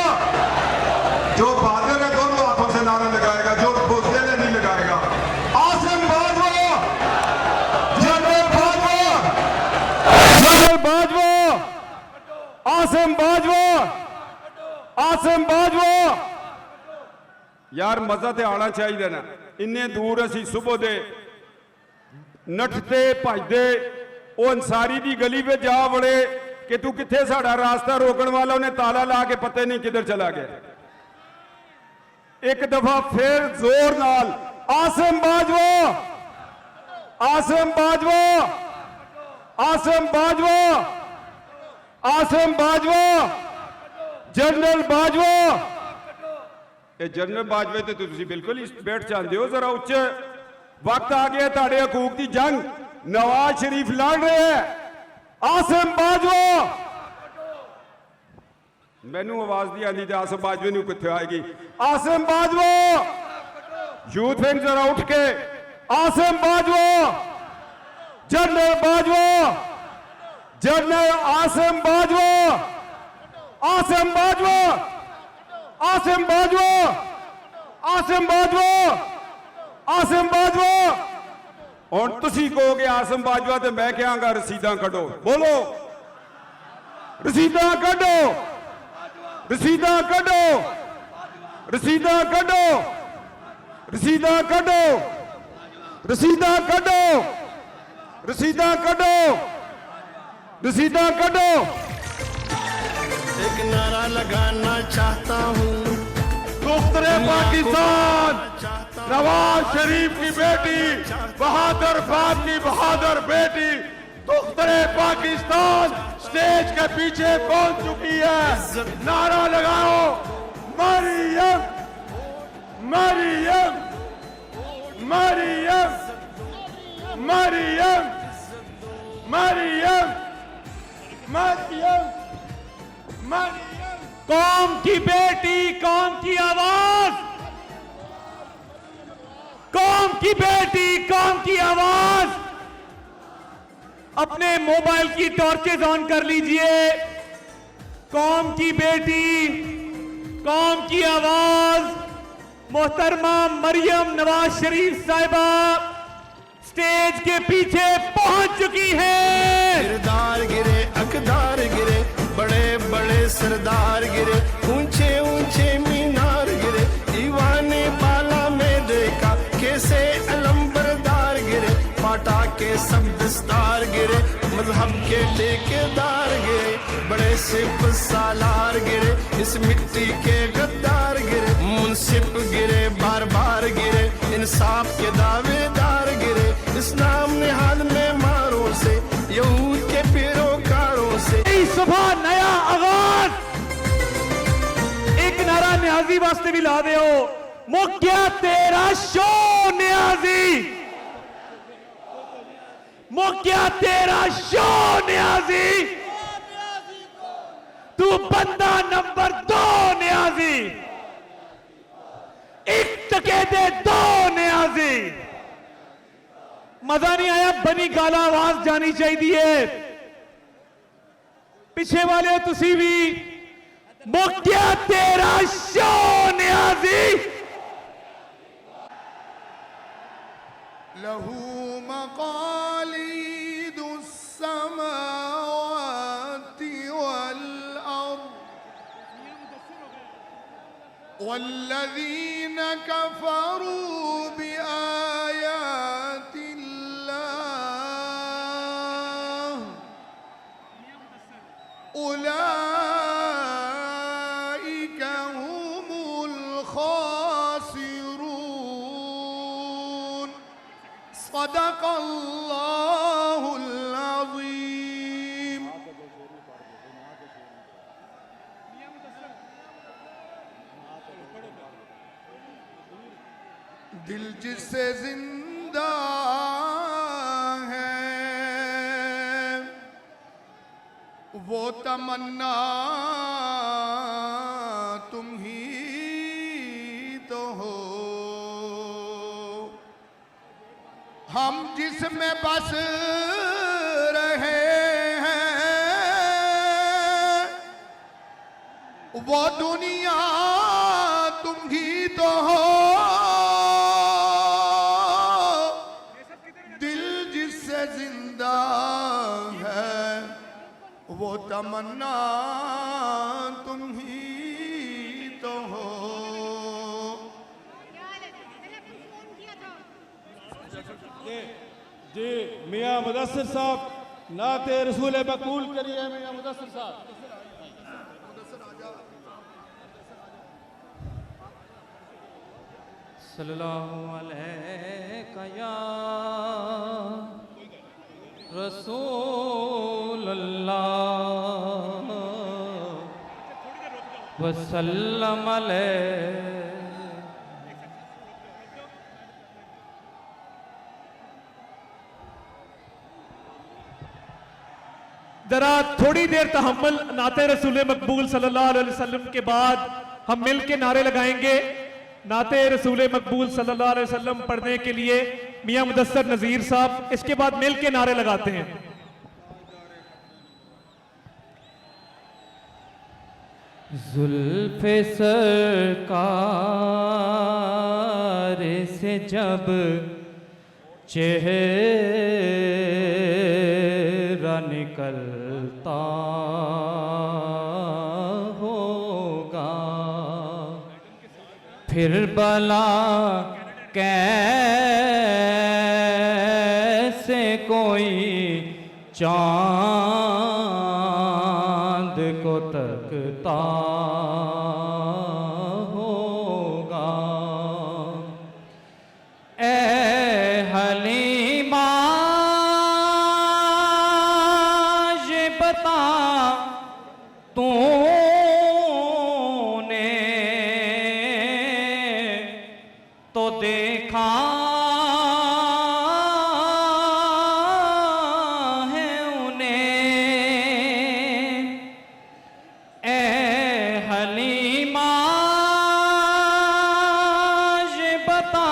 जो बहादुर है दोनों हाथों से नारा लगाएगा, जो बुज़दिल है नहीं लगाएगा। Asim Bajwa, general Bajwa, general Bajwa, Asim Bajwa, Asim Bajwa. यार मजा ते आना चाहिए ना। इन्ने दूर असी सुबह दे नठते भजदे वो अंसारी की गली में जा वड़े कि तू किथे साड़ा रास्ता रोकने वाला, उन्हें ताला ला के पता नहीं किधर चला गया। एक दफा फिर जोर नाल आसिम बाजवा, आसिम बाजवा, आसिम बाजवा, आसिम बाजवा, जनरल बाजवा। ये जनरल बाजवे तो तुसी बिल्कुल ही बैठ जाते हो। जरा उच्चे वक्त आ गया ताड़े हकूक की जंग, नवाज शरीफ लड़ रहे हैं। आसिम बाजवा, मैनू आवाज नहीं आती तो आसिम बाजवे नू कित्थे आएगी। आसिम बाजवा, यूथ विंग जरा उठ के, आसिम बाजवा, जनरल बाजवा, जनरल आसिम बाजवा, आसिम बाजवा, आसिम बाजवा, आसिम बाजवा, आसिम बाजवा। और तुसी कहोगे आसिम बाजवा तो मैं कहांगा रसीदा कढो। बोलो रसीदा कढो, रसीदा कढो, रसीदा कढो, रसीदा कढो, रसीदा कढो, रसीदा कढो, रसीदा कढो। एक नारा लगाना चाहता हूँ, दुख्तरे पाकिस्तान नवाज शरीफ की बेटी, बहादुर बाप की बहादुर बेटी, दुख्तरे पाकिस्तान के पीछे पहुंच चुकी है। नारा लगाओ मरियम मरियम मरियम मरियम मरियम मरियम मरियम। कौम की बेटी, कौम की आवाज, कौम की बेटी, कौम की आवाज। अपने मोबाइल की टॉर्चेज ऑन कर लीजिए। कौम की बेटी, कौम की आवाज मोहतरमा मरियम नवाज शरीफ साहिबा स्टेज के पीछे पहुंच चुकी है। किरदार गिरे, अकदार गिरे, बड़े बड़े सरदार गिरे, ऊंचे ऊंचे मीनार गिरे, दीवाने बाला में देखा कैसे अलंबरदार गिरे, पाटा के सब दस्तार गिरे, मजहब के ठेकेदार गिरे, बड़े सिप सालार गिरे, इस मिट्टी के गद्दार गिरे, मुंसिफ गिरे, बार बार गिरे, इंसाफ के दावेदार गिरे, इस्लाम निहाल में मारों से, यहूद के पैरोकारों से। नई सुबह, नया आगाज। एक नारा न्याजी वास्ते भी ला दे हो। मुक्या तेरा शो न्याजी, मुक्या तेरा शो न्याजी, तू बंदा नंबर 2 न्याजी, एक टके दे 2 न्याजी। मजा नहीं आया, बनी गाला आवाज जानी चाहिए। पिछे वाले तुसी भी मुक्या तेरा शो न्याजी। लहू मकालिदुस समावाति वल अर्द वल्लज़ीन कफ़रू बिआयातिल्लाह उलाइका हुमुल खासिरून। सदक़ल्लाहुल अज़ीम। दिल जिससे जिंदा है वो तमन्ना तुम ही तो हो। हम जिसमें बस रहे हैं वो दुनिया तुम ही तो हो। दिल जिससे जिंदा है वो तमन्ना तुम ही तो हो। जी मियां मुदस्सिर साहब नाते रसूल मकबूल करिए। मियां मुदस्सिर साहब सल्लल्लाहु अलैहि या रसूल अल्लाह वसल्लम अलैहि। जरा थोड़ी देर तहम्मुल, नाते रसूल मकबूल सल्लल्लाहु अलैहि वसल्लम के बाद हम मिल के नारे लगाएंगे। नाते रसूल मकबूल सल्लल्लाहु अलैहि वसल्लम पढ़ने के लिए मियां मुदस्सिर नज़ीर साहब, इसके बाद मिल के नारे लगाते हैं। जुल्फ़े सरकार से जब चेहरा निकलता होगा फिर भला कैसे कोई चांद को तकता होगा। ए हलीमा ये बता तूने तो देखा है उन्हें, ए हलीमा ये बता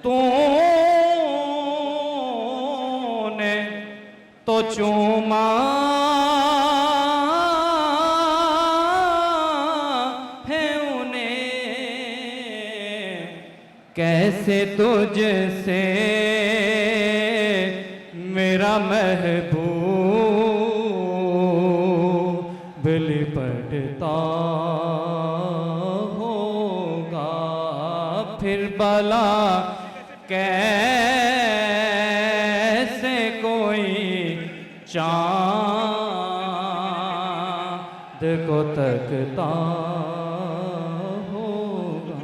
तूने तो चूमा है उन्हें, कैसे तुझसे मेरा महबूब लिपटता होगा, फिर भला कैसे कोई चाँद को तकता होगा।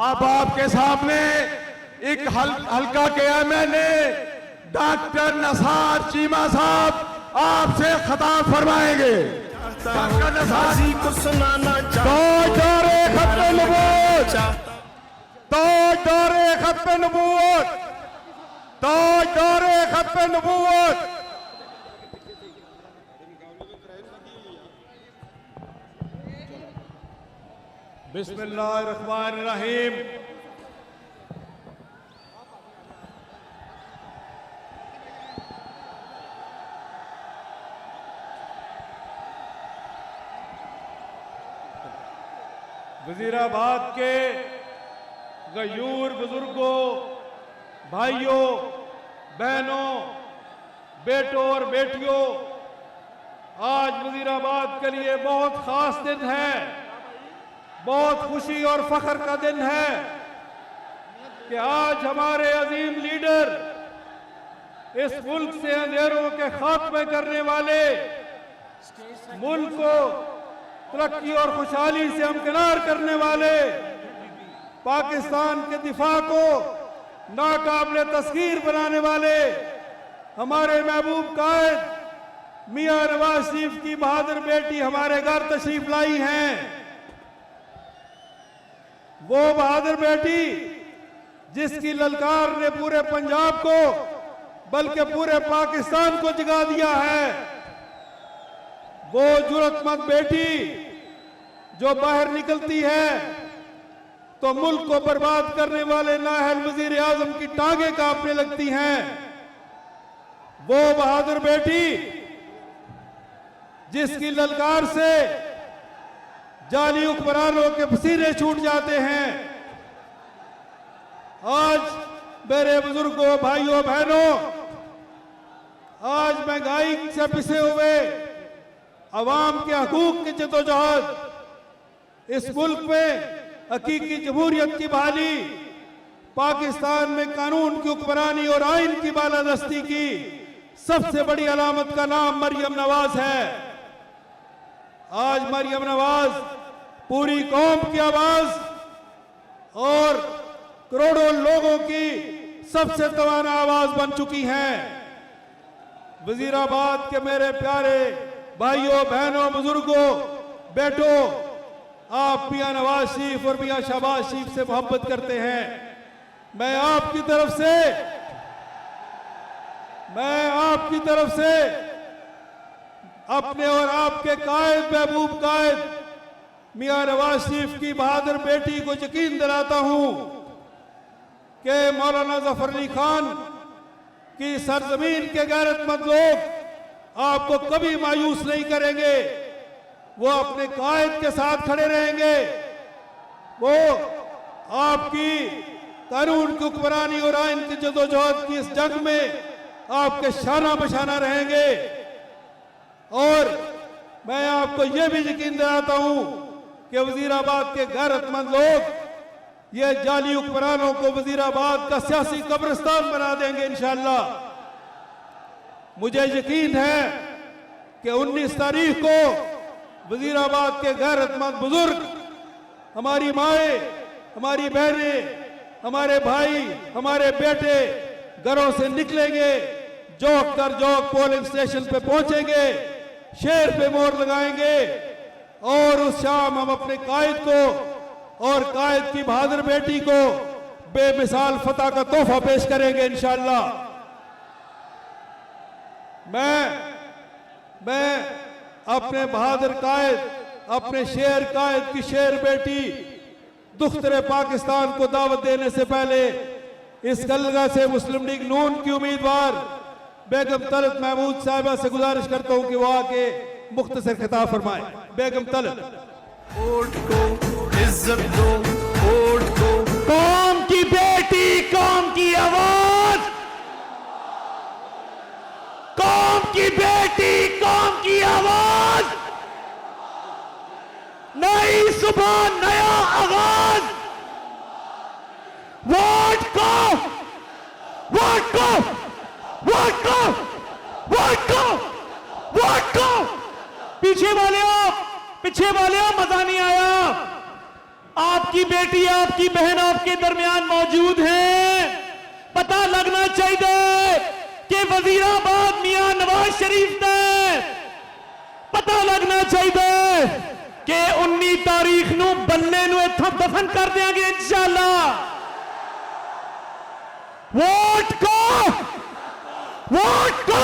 अब आपके सामने एक हल्का किया मैंने, डॉक्टर नसार चीमा साहब आपसे खिताब फरमाएंगे। डॉक्टर नसार को सुनाना ताजदारे खत्म नबूवत, ताजदारे खत्म नबूवत, ताजदारे खत्म नबूवत। बिस्मिल्लाहिर्रहमानिर्रहीम। वजीराबाद के गयूर बुजुर्गों, भाइयों, बहनों, बेटों और बेटियों, आज वजीराबाद के लिए बहुत खास दिन है, बहुत खुशी और फख्र का दिन है कि आज हमारे अजीम लीडर, इस मुल्क से अंधेरों के खात्मे करने वाले, मुल्क को तरक्की और खुशहाली से हमकिनार करने वाले, पाकिस्तान के दिफा को नाकाबिले तस्खीर बनाने वाले हमारे महबूब कायद मियां नवाज शरीफ की बहादुर बेटी हमारे घर तशरीफ लाई हैं। वो बहादुर बेटी जिसकी ललकार ने पूरे पंजाब को बल्कि पूरे पाकिस्तान को जगा दिया है, वो जुर्रतमंद बेटी जो बाहर निकलती है तो मुल्क को बर्बाद करने वाले नाअहल वजीर आजम की टांगें कांपने लगती हैं। वो बहादुर बेटी जिसकी ललकार से जाली हुक्मरानों के पसीने छूट जाते हैं। आज मेरे बुजुर्गों, भाइयों, बहनों, आज महंगाई से पिसे हुए अवाम के हकूक की जदोजहद, इस मुल्क में हकीकी जमहूरियत की बहाली, पाकिस्तान में कानून की हुक्मरानी और आइन की बालादस्ती की सबसे बड़ी अलामत का नाम मरियम नवाज है। आज मरियम नवाज पूरी कौम की आवाज और करोड़ों लोगों की सबसे तवाना आवाज बन चुकी हैं। वजीराबाद के मेरे प्यारे भाइयों, बहनों, बुजुर्गों, बेटों, आप मियां नवाज शरीफ और मियां शहबाज शरीफ से मोहब्बत करते हैं। मैं आपकी तरफ से अपने और आपके कायद, महबूब कायद मियां नवाज शरीफ की बहादुर बेटी को यकीन दिलाता हूं कि मौलाना जफर अली खान की सरजमीन के गैरतमंद लोग आपको कभी मायूस नहीं करेंगे। वो अपने कायद के साथ खड़े रहेंगे। वो आपकी कानून की हुक्मरानी और आइन की जदोजहद की इस जंग में आपके शाना बशाना रहेंगे। और मैं आपको यह भी यकीन दिलाता हूं कि वजीराबाद के गैरतमंद लोग ये जाली हुक्मरानों को वजीराबाद का सियासी कब्रिस्तान बना देंगे इंशाअल्लाह। मुझे यकीन है कि 19 तारीख को वजीराबाद के गैरतमंद बुजुर्ग, हमारी माएं, हमारी बहनें, हमारे भाई, हमारे बेटे घरों से निकलेंगे, जोक दर जोक पोलिंग स्टेशन पे पहुंचेंगे, शेर पे मोहर लगाएंगे और उस शाम हम अपने कायद को और कायद की बहादुर बेटी को बेमिसाल फतह का तोहफा पेश करेंगे इंशाअल्लाह। मैं अपने बहादुर कायद, अपने शेर कायद की शेर बेटी दुख्तरे पाकिस्तान को दावत देने से पहले इस कलगा से मुस्लिम लीग नून की उम्मीदवार बेगम तलत महमूद साहिबा से गुजारिश करता हूं कि वो आके मुख्तसर खिताब फरमाए। बेगम तलत। वोट को इज्जत दो, वोट को। कौम की बेटी, कौम की आवाज, कौम की बेटी, कौम की आवाज, नई सुबह, नया आगाज। वोट को, वोट को, वोट को, वोट को, वोट को। पीछे वाले हो, मजा नहीं आया। आपकी बेटी, आपकी बहन आपके दरमियान मौजूद है। पता लगना चाहिए कि वजीराबाद मियां नवाज शरीफ ने, पता लगना चाहिए कि 19 तारीख नू बल्ले नू इत्थों दफन कर देंगे इंशाअल्लाह। वोट को, वोट को,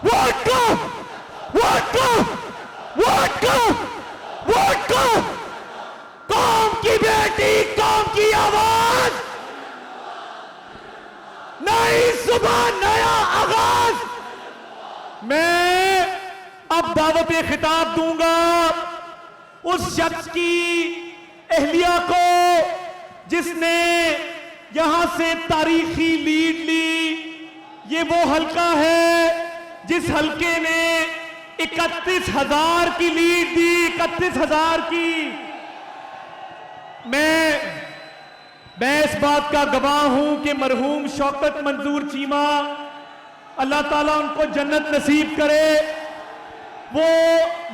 वोट को, वोट को, वोट को, वोट को। कौम की बेटी, कौम की आवाज, नई सुबह, नया आगाज। मैं अब दावत खिताब दूंगा उस शख्स की अहलिया को जिसने यहां से तारीखी लीड ली। ये वो हलका है जिस हलके ने 31,000 की लीड दी, 31,000 की। मैं इस बात का गवाह हूं कि मरहूम शौकत मंजूर चीमा, अल्लाह ताला उनको जन्नत नसीब करे, वो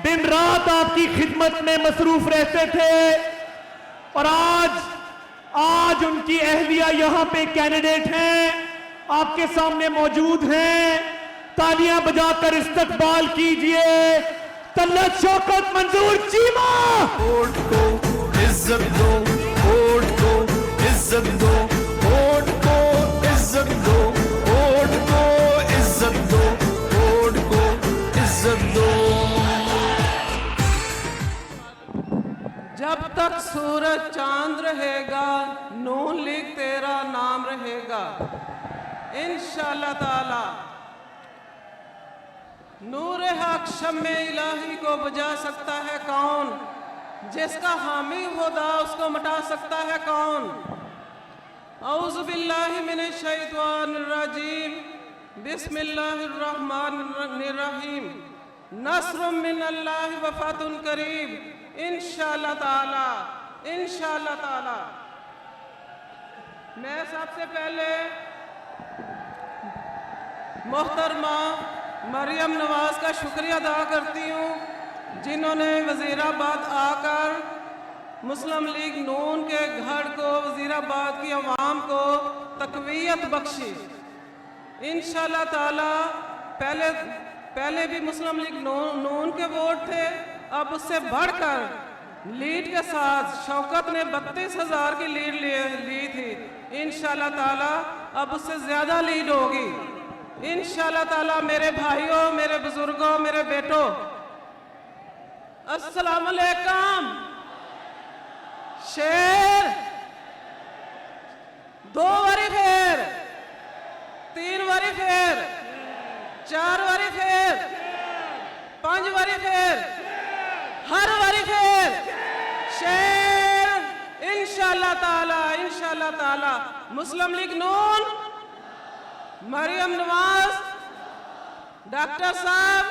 दिन रात आपकी खिदमत में मसरूफ रहते थे और आज उनकी अहलिया यहां पे कैंडिडेट हैं, आपके सामने मौजूद हैं। तालियां बजाकर इस्तकबाल कीजिए तलत शौकत मंजूर चीमा। वोट को इज्जत दो, वोट को इज्जत दो, वोट को इज्जत दो, वोट को इज्जत दो, वोट को इज्जत दो। जब तक सूरज चांद रहेगा, नून लीग तेरा नाम रहेगा इंशाअल्लाह ताला। नूर हक शम्मे इलाही को बुझा सकता है कौन? जिसका हामी खुदा उसको मिटा सकता है कौन? औज़ु बिल्लाहि मिनश शैतानिर रजीम, बिस्मिल्लाहिर रहमानिर रहीम। नस्रुम मिनल्लाहि व फतहुन करीब इंशाअल्लाह ताला, इंशाअल्लाह ताला। मैं सबसे पहले मोहतरमा मरियम नवाज का शुक्रिया अदा करती हूँ जिन्होंने वज़ीराबाद आकर मुस्लिम लीग नून के गढ़ को, वज़ीराबाद की आवाम को तक़वियत बख्शी। इंशाअल्लाह ताला पहले भी मुस्लिम लीग नून के वोट थे, अब उससे बढ़कर लीड के साथ शौकत ने 32,000 की लीड ली थी। इंशाअल्लाह ताला अब उससे ज़्यादा लीड होगी इंशाअल्लाह ताला। मेरे भाइयों, मेरे बुजुर्गों, मेरे बेटों, अस्सलाम वालेकुम। शेर 2 बारी फेर, 3 बारी फेर, 4 बारी फेर, 5 बारी फेर, हर बारी फेर शेर इंशाअल्लाह ताला, इंशाअल्लाह ताला। मुस्लिम लीग नून, मरियम नवाज, डॉक्टर साहब,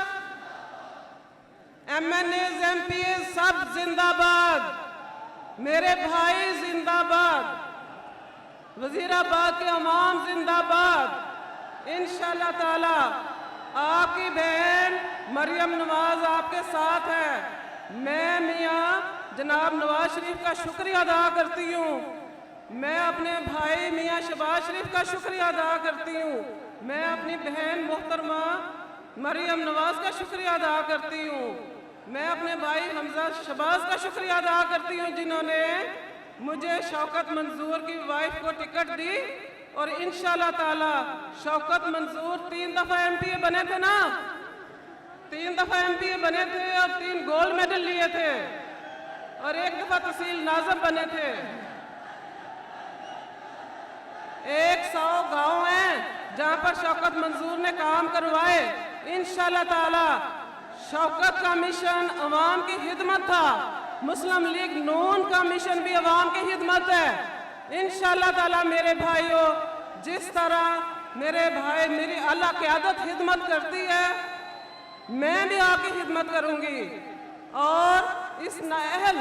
MNAs, MPs सब जिंदाबाद, मेरे भाई जिंदाबाद, वजीराबाद के अवाम जिंदाबाद। इंशाअल्लाह ताला आपकी बहन मरियम नवाज आपके साथ है। मैं मियाँ जनाब नवाज शरीफ का शुक्रिया अदा करती हूँ। मैं अपने भाई मियाँ शहबाज शरीफ का शुक्रिया अदा करती हूँ। मैं अपनी बहन मोहतरमा मरियम नवाज का शुक्रिया अदा करती हूँ। मैं अपने भाई हमजा शबाज का शुक्रिया अदा करती हूँ जिन्होंने मुझे शौकत मंजूर की वाइफ को टिकट दी और इंशाल्लाह ताला शौकत मंजूर 3 दफ़ा एमपीए बने थे ना, 3 दफ़ा एमपीए बने थे और 3 गोल्ड मेडल लिए थे और 1 दफ़ा तहसील नाज़िम बने थे। 100 गांव हैं जहां पर शौकत मंजूर ने काम करवाए। इंशाल्लाह ताला शौकत का मिशन अवाम की खिदमत था, मुस्लिम लीग नून का मिशन भी अवाम की खिदमत है। इंशाल्लाह ताला मेरे भाइयों, जिस तरह मेरे भाई मेरी अल्लाह क़यादत खिदमत करती है, मैं भी आपकी खिदमत करूंगी। और इस नाअहल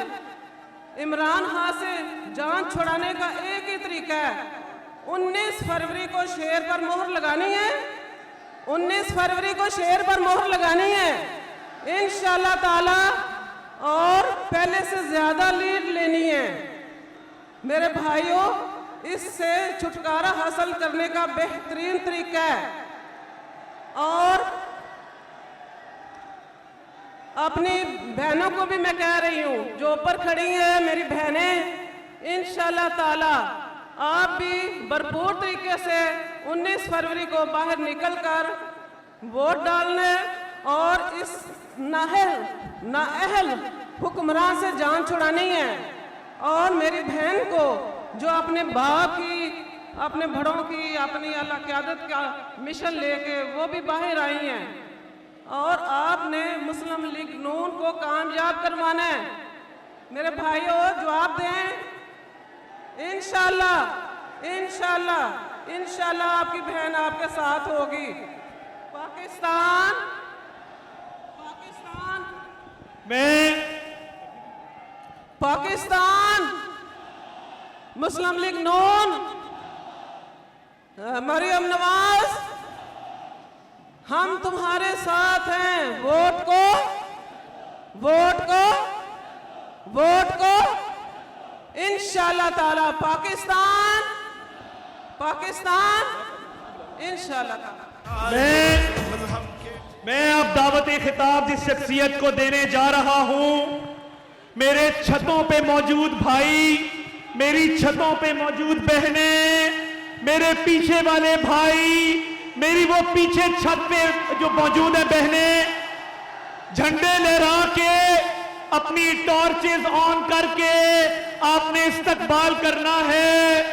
इमरान खान से जान छुड़ाने का एक ही तरीका है, 19 फरवरी को शेर पर मोहर लगानी है, 19 फरवरी को शेर पर मोहर लगानी है इंशाल्लाह ताला, और पहले से ज्यादा लीड लेनी है। मेरे भाइयों, इससे छुटकारा हासिल करने का बेहतरीन तरीका है। और अपनी बहनों को भी मैं कह रही हूँ जो ऊपर खड़ी हैं मेरी बहनें, इंशाल्लाह ताला आप भी भरपूर तरीके से 19 फरवरी को बाहर निकलकर वोट डालने और इस नाअहल हुक्मरान से जान छुड़ानी है। और मेरी बहन को जो अपने बाप की, अपने बड़ों की, अपनी अल्लाह क़यादत का मिशन लेके वो भी बाहर आई हैं और आपने मुस्लिम लीग नून को कामयाब करवाना है। मेरे भाइयों, जवाब दें इंशाल्लाह, इंशाल्लाह, इंशाल्लाह आपकी बहन आपके साथ होगी। पाकिस्तान मुस्लिम लीग नून, मरियम नवाज, हम तुम्हारे साथ हैं। वोट को, वोट को, वोट को इंशाल्लाह ताला पाकिस्तान, पाकिस्तान इंशाल्लाह ताला। मैं अब दावत खिताब जिस शख्सियत को देने जा रहा हूं, मेरे छतों पे मौजूद भाई, मेरी छतों पे मौजूद बहनें, मेरे पीछे वाले भाई, मेरी वो पीछे छत पे जो मौजूद है बहनें, झंडे लहरा के अपनी टॉर्चेस ऑन करके आपने इस्तकबाल करना है।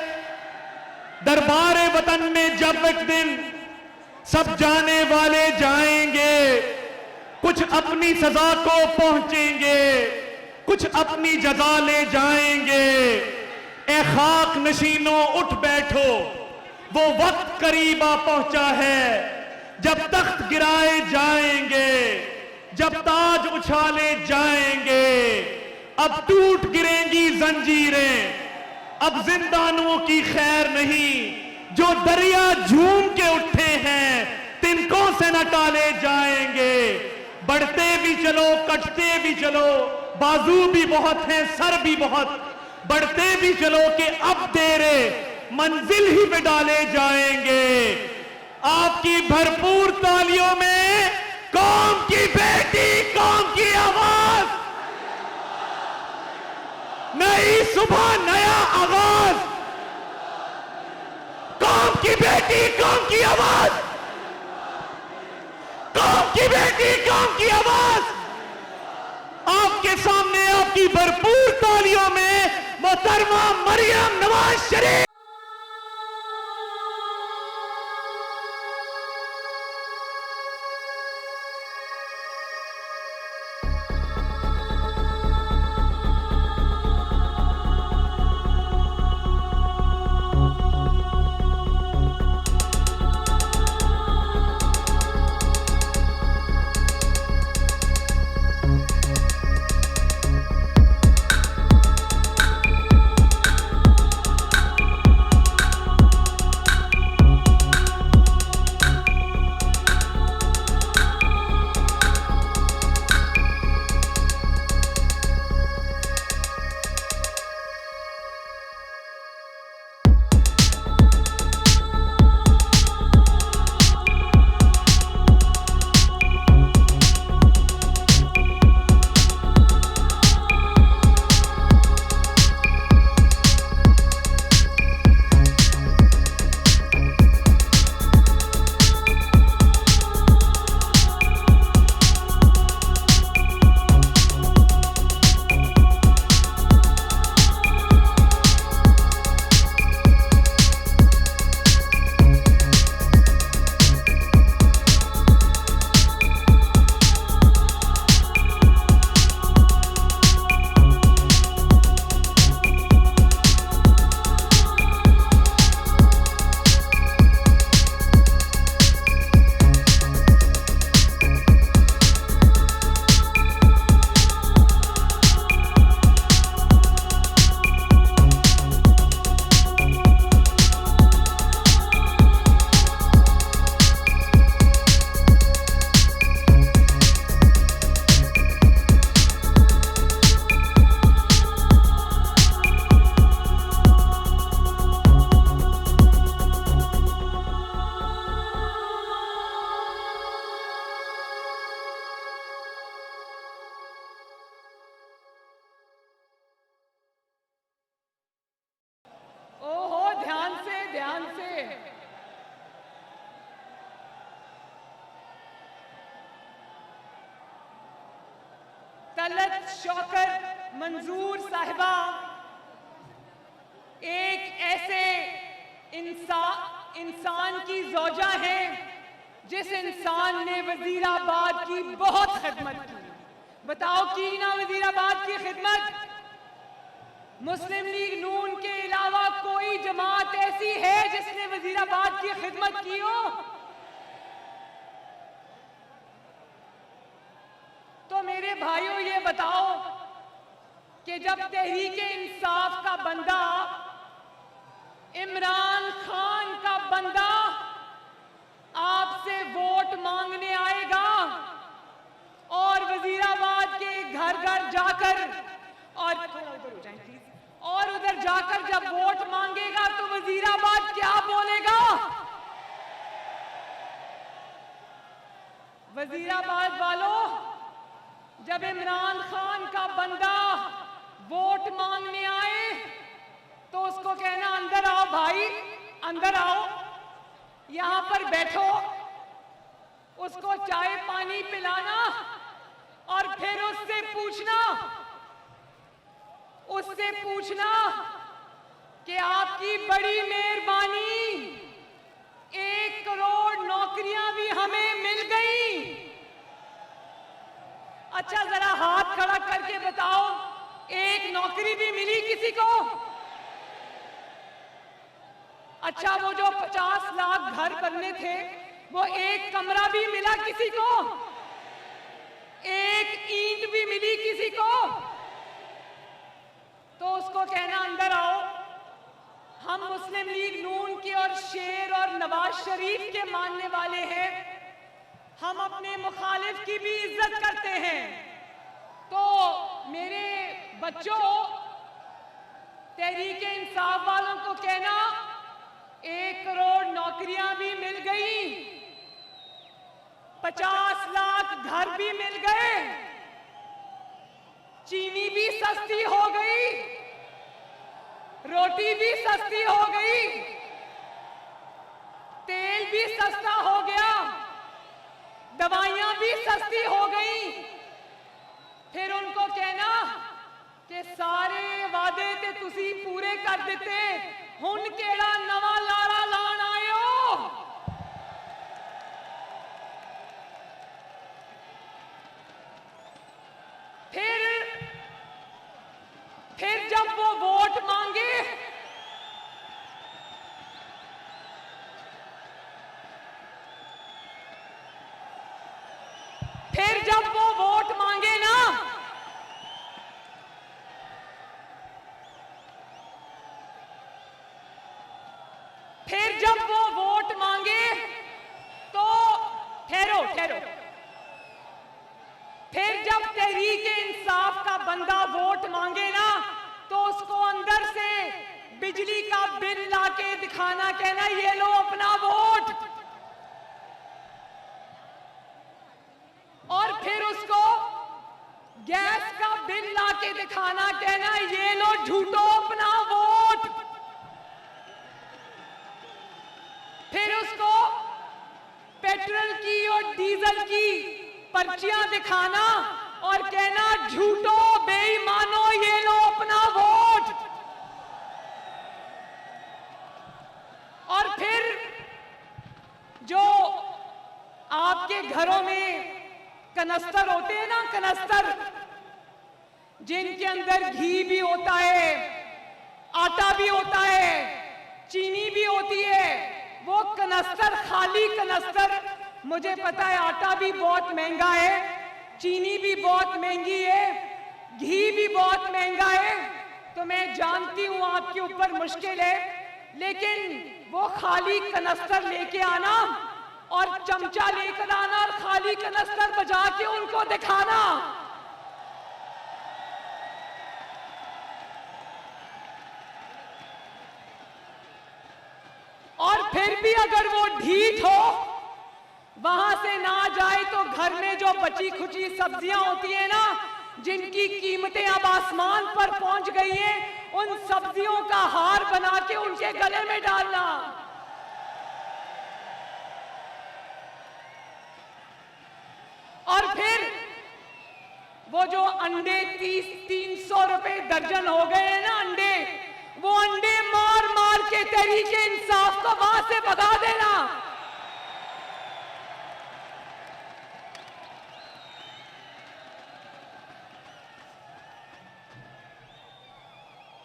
दरबार वतन में जब एक दिन सब जाने वाले जाएंगे, कुछ अपनी सजा को पहुंचेंगे, कुछ अपनी जजा ले जाएंगे। ए खाक नशीनों उठ बैठो, वो वक्त करीब आ पहुंचा है जब तख्त गिराए जाएंगे, जब ताज उछाले जाएंगे। अब टूट गिरेंगी जंजीरें, अब जिंदानुओं की खैर नहीं, जो दरिया झूम के उठे हैं तिनकों से न टाले जाएंगे। बढ़ते भी चलो, कटते भी चलो, बाजू भी बहुत हैं, सर भी बहुत, बढ़ते भी चलो कि अब तेरे मंजिल ही पे डाले जाएंगे। आपकी भरपूर तालियों में कौम की बेटी, कौम की आवाज, नई सुबह, नया आगाज, कौम की बेटी, कौम की आवाज, कौम की बेटी, कौम की आवाज। आपके सामने आपकी भरपूर तालियों में मोहतरमा मरियम नवाज शरीफ। तलत शौकत मंजूर साहिबा एक ऐसे इंसान की ज़ौजा है जिस इंसान ने वजीराबाद की बहुत खिदमत की। बताओ की ना वजीराबाद की खिदमत? मुस्लिम लीग नून के अलावा कोई जमात ऐसी है जिसने वजीराबाद की खिदमत की हो? तो मेरे भाइयों ये बताओ कि जब तहरीक-ए-इंसाफ का बंदा, इमरान खान का बंदा आपसे वोट मांगने आएगा और वजीराबाद के घर घर जाकर और थोड़ा उधर हो जाएं प्लीज, और उधर जाकर जब वोट मांगेगा तो वजीराबाद क्या बोलेगा? वजीराबाद वालों, जब इमरान खान का बंदा वोट मांगने आए तो उसको कहना अंदर आओ भाई, अंदर आओ, यहां पर बैठो, उसको चाय पानी पिलाना और फिर उससे पूछना कि आपकी बड़ी मेहरबानी, 1 करोड़ नौकरियां भी हमें मिल गई। अच्छा जरा हाथ खड़ा करके बताओ, एक नौकरी भी मिली किसी को? अच्छा वो जो 50 लाख घर बनने थे वो एक कमरा भी मिला किसी को? एक ईंट भी मिली किसी को? तो उसको कहना अंदर आओ। हम मुस्लिम लीग नून के और शेर और नवाज शरीफ के मानने वाले हैं, हम अपने मुखालिफ की भी इज्जत करते हैं। तो मेरे बच्चों, तहरीक-ए-इंसाफ वालों को कहना 1 करोड़ नौकरियां भी मिल गई, 50 लाख घर भी मिल गए, चीनी भी सस्ती हो गई, रोटी भी सस्ती हो गई, तेल भी सस्ता हो गया, दवाइयां भी सस्ती हो गई। फिर उनको कहना कि सारे वादे ते तुसी पूरे कर दिते, हुन केड़ा नवा लारा लान आए हो? फिर जब वो वोट मांगे, फिर जब वो वोट मांगे ना, फिर जब वो वोट मांगे तो ठहरो, फिर जब तहरीक-ए-इंसाफ का बंदा वोट मांगे ना तो उसको अंदर से बिजली का बिल लाके दिखाना, कहना ये लो अपना वोट, और फिर उसको गैस का बिल लाके दिखाना, कहना ये लो झूठो अपना वोट, फिर उसको पेट्रोल की और डीजल की पर्चियां दिखाना और कहना झूठो बेईमानो ये लो अपना वोट, और फिर जो आपके घरों में कनस्तर होते हैं ना, कनस्तर जिनके अंदर घी भी होता है, आटा भी होता है, चीनी भी होती है, वो कनस्तर, खाली कनस्तर, मुझे पता है आटा भी बहुत महंगा है, चीनी भी बहुत महंगी है, घी भी बहुत महंगा है, तो मैं जानती हूं आपके ऊपर मुश्किल है, लेकिन वो खाली कनस्तर लेके आना और चमचा लेकर आना और खाली कनस्तर बजा के उनको दिखाना। और फिर भी अगर वो ढीठ हो, वहां से ना जाए, तो घर में जो बची खुची सब्जियां होती है ना, जिनकी कीमतें अब आसमान पर पहुंच गई हैं, उन सब्जियों का हार बना के उनके गले में डालना। और वो जो अंडे 300 रुपए दर्जन हो गए हैं ना अंडे, वो अंडे मार मार के तहरीके इंसाफ को वहां से भगा देना।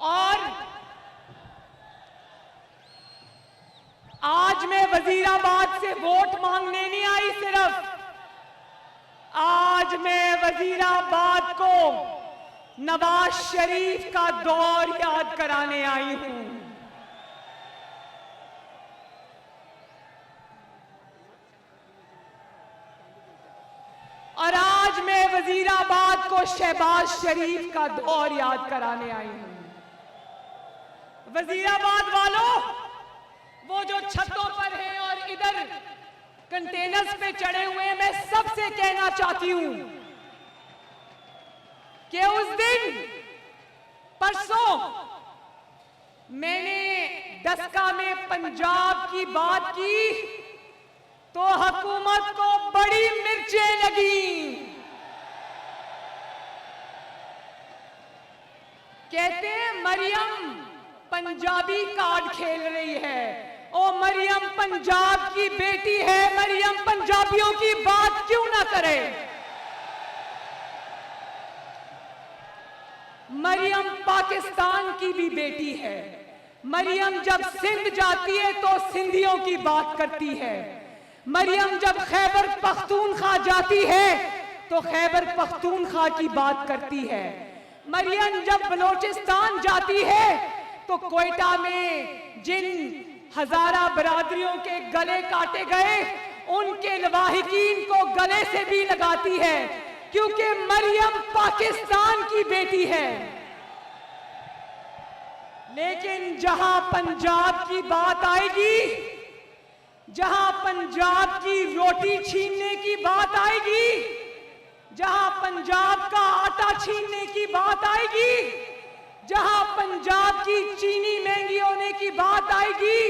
और आज मैं वजीराबाद से वोट मांगने नहीं आई, सिर्फ आज मैं वजीराबाद को नवाज शरीफ का दौर याद कराने आई हूं। और आज मैं वजीराबाद को शहबाज शरीफ का दौर याद कराने आई हूं। वजीराबाद वालों, वो जो छतों पर हैं और इधर कंटेनर्स पे चढ़े हुए हैं, मैं सबसे कहना चाहती हूं कि उस दिन परसों मैंने डस्का में पंजाब की बात की तो हुकूमत को बड़ी मिर्चें लगी। कहते हैं मरियम पंजाबी कार्ड खेल रही है। ओ मरियम पंजाब की बेटी है, मरियम पंजाबियों की बात क्यों ना करे। मरियम पाकिस्तान की भी बेटी है। मरियम जब सिंध जाती है तो सिंधियों की बात करती है। मरियम जब खैबर पख्तूनख्वा जाती है तो खैबर पख्तूनख्वा की बात करती है। मरियम जब बलोचिस्तान जाती है तो कोयटा में जिन हजारा बरादरियों के गले काटे गए उनके लवाहिकीन को गले से भी लगाती है, क्योंकि मरियम पाकिस्तान की बेटी है। लेकिन जहां पंजाब की बात आएगी, जहां पंजाब की रोटी छीनने की बात आएगी, जहां पंजाब का आटा छीनने की बात आएगी, जहां पंजाब की चीनी महंगी होने की बात आएगी,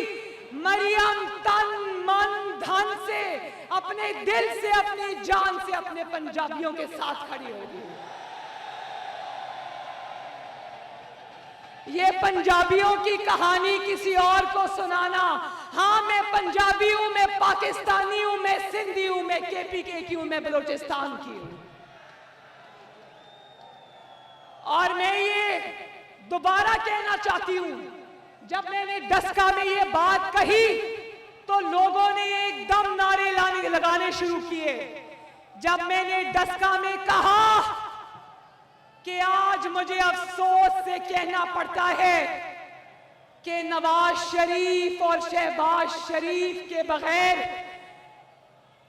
मरियम तन मन धन से, अपने दिल से, अपनी जान से अपने पंजाबियों के साथ खड़ी होगी। ये पंजाबियों की कहानी किसी और को सुनाना, हाँ मैं पंजाबी हूं, मैं पाकिस्तानी हूं, मैं सिंधी हूं, मैं KPK की हूं, मैं बलोचिस्तान की हूं। और मैं ये दोबारा कहना चाहती हूं, जब मैंने डस्का में ये बात कही तो लोगों ने एकदम नारे लगाने शुरू किए। जब मैंने डस्का में कहा कि आज मुझे अफसोस से कहना पड़ता है कि नवाज शरीफ और शहबाज शरीफ के बगैर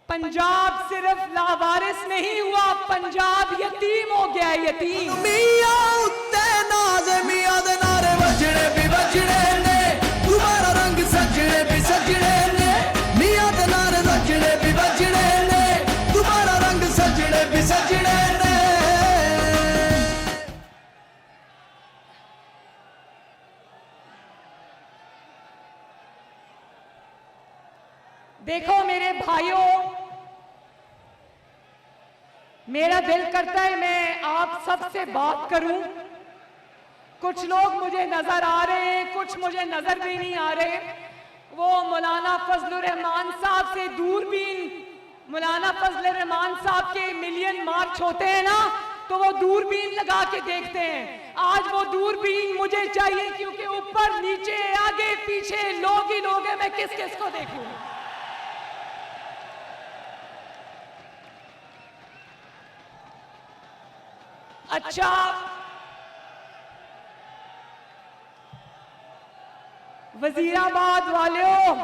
पंजाब सिर्फ लावारिस नहीं हुआ, पंजाब यतीम हो गया। यतीम मियां उत्ते नाज मियां दे नारे वजने भी वजने ने, तुम्हारा रंग सजने भी सजने ने, मियां दे नारे वजने भी वजने ने, तुम्हारा रंग सजने भी सजने ने। देखो मेरे भाइयों, मेरा दिल करता है मैं आप सबसे बात करूं। कुछ लोग मुझे नजर आ रहे हैं, कुछ मुझे नजर भी नहीं आ रहे। वो मौलाना फजलुर रहमान साहब से दूरबीन, मौलाना फजलुर रहमान साहब के मिलियन मार्च होते हैं ना, तो वो दूरबीन लगा के देखते हैं। आज वो दूरबीन मुझे चाहिए, क्योंकि ऊपर नीचे आगे पीछे लोग ही लोग हैं, मैं किस किस को देखूं। अच्छा, वजीराबाद वालों,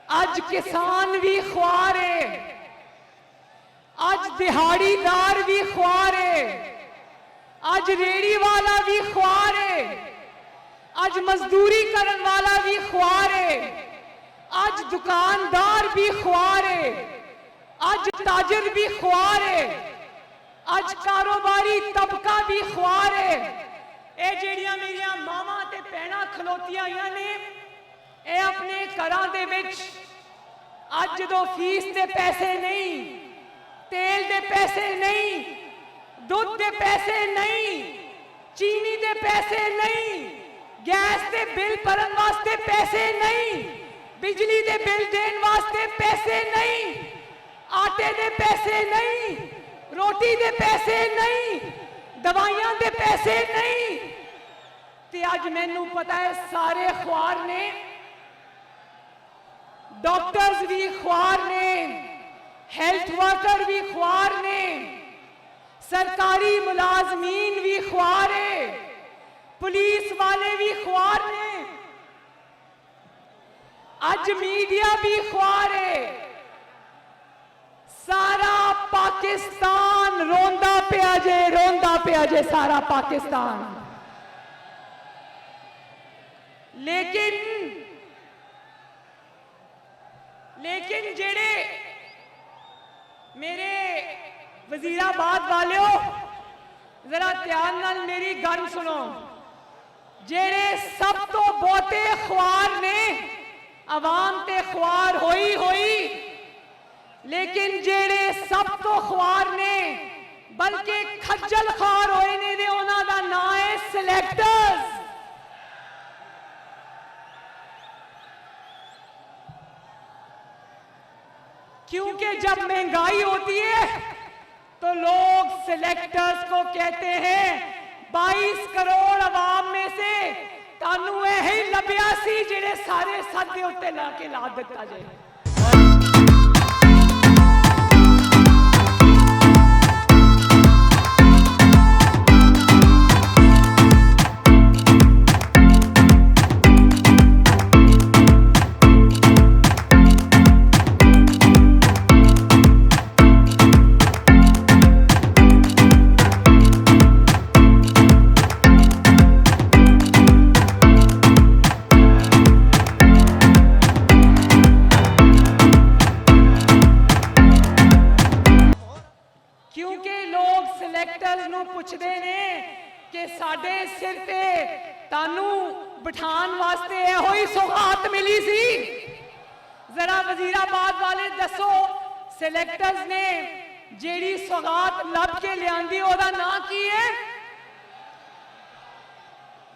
आज किसान भी ख्वार है, आज दिहाड़ीदार भी ख्वार है, आज रेड़ी वाला भी ख्वार है, आज मजदूरी करने वाला भी ख्वार है, आज दुकानदार भी ख्वार है, आज ताजर भी ख्वार है, आज कारोबारी तबका भी ख्वार है। ए ਜਿਹੜੀਆਂ ਮੇਰੀਆਂ ਮਾਵਾਂ ਤੇ ਭੈਣਾਂ ਖਲੋਤੀਆਂ ਆਈਆਂ ਨੇ, ਇਹ ਆਪਣੇ ਘਰਾਂ ਦੇ ਵਿੱਚ ਅੱਜ ਜਦੋਂ ਫੀਸ ਦੇ ਪੈਸੇ ਨਹੀਂ, ਤੇਲ ਦੇ ਪੈਸੇ ਨਹੀਂ, ਦੁੱਧ ਦੇ ਪੈਸੇ नहीं, चीनी के पैसे नहीं, गैस के बिल भरन वास्ते पैसे नहीं, बिजली के बिल देने वास्ते पैसे नहीं, आटे के पैसे नहीं, रोटी के पैसे नहीं, दवाइयां के पैसे नहीं। ते अज मैनू पता है सारे ख्वार ने, डॉक्टर्स भी ख्वार ने, हेल्थ वर्कर भी ख्वार ने, सरकारी मुलाजमीन भी ख्वार है, पुलिस वाले भी ख्वार ने, आज मीडिया भी ख्वार है। सारा पाकिस्तान रोंदा पिया जे सारा पाकिस्तान। लेकिन जेड़े मेरे वजीराबाद वालों जरा ध्यान नाल मेरी गल सुनो, जेड़े सब तो बहुते ख्वार ने आवाम ते ख्वार होई, लेकिन जेड़े सब तो ख्वार ने बल्कि खज्जल ख्वार होए ने दे उन्हां दा नाम है सिलेक्टर्स। क्योंकि जब महंगाई होती है तो लोग सिलेक्टर्स को कहते हैं 22 करोड़ आवाम में से तानू यही लभ्या सी जिहड़े सारे सद दे उत्ते ला के ला दिता जाए। पुछते ने कि साडे सिर ते तानू बिठान वास्ते यही सौगात मिली सी। जरा वजीराबाद वाले दसो सिलेक्टर्स ने जेड़ी सौगात लब के लियांदी ओदा नाम की है?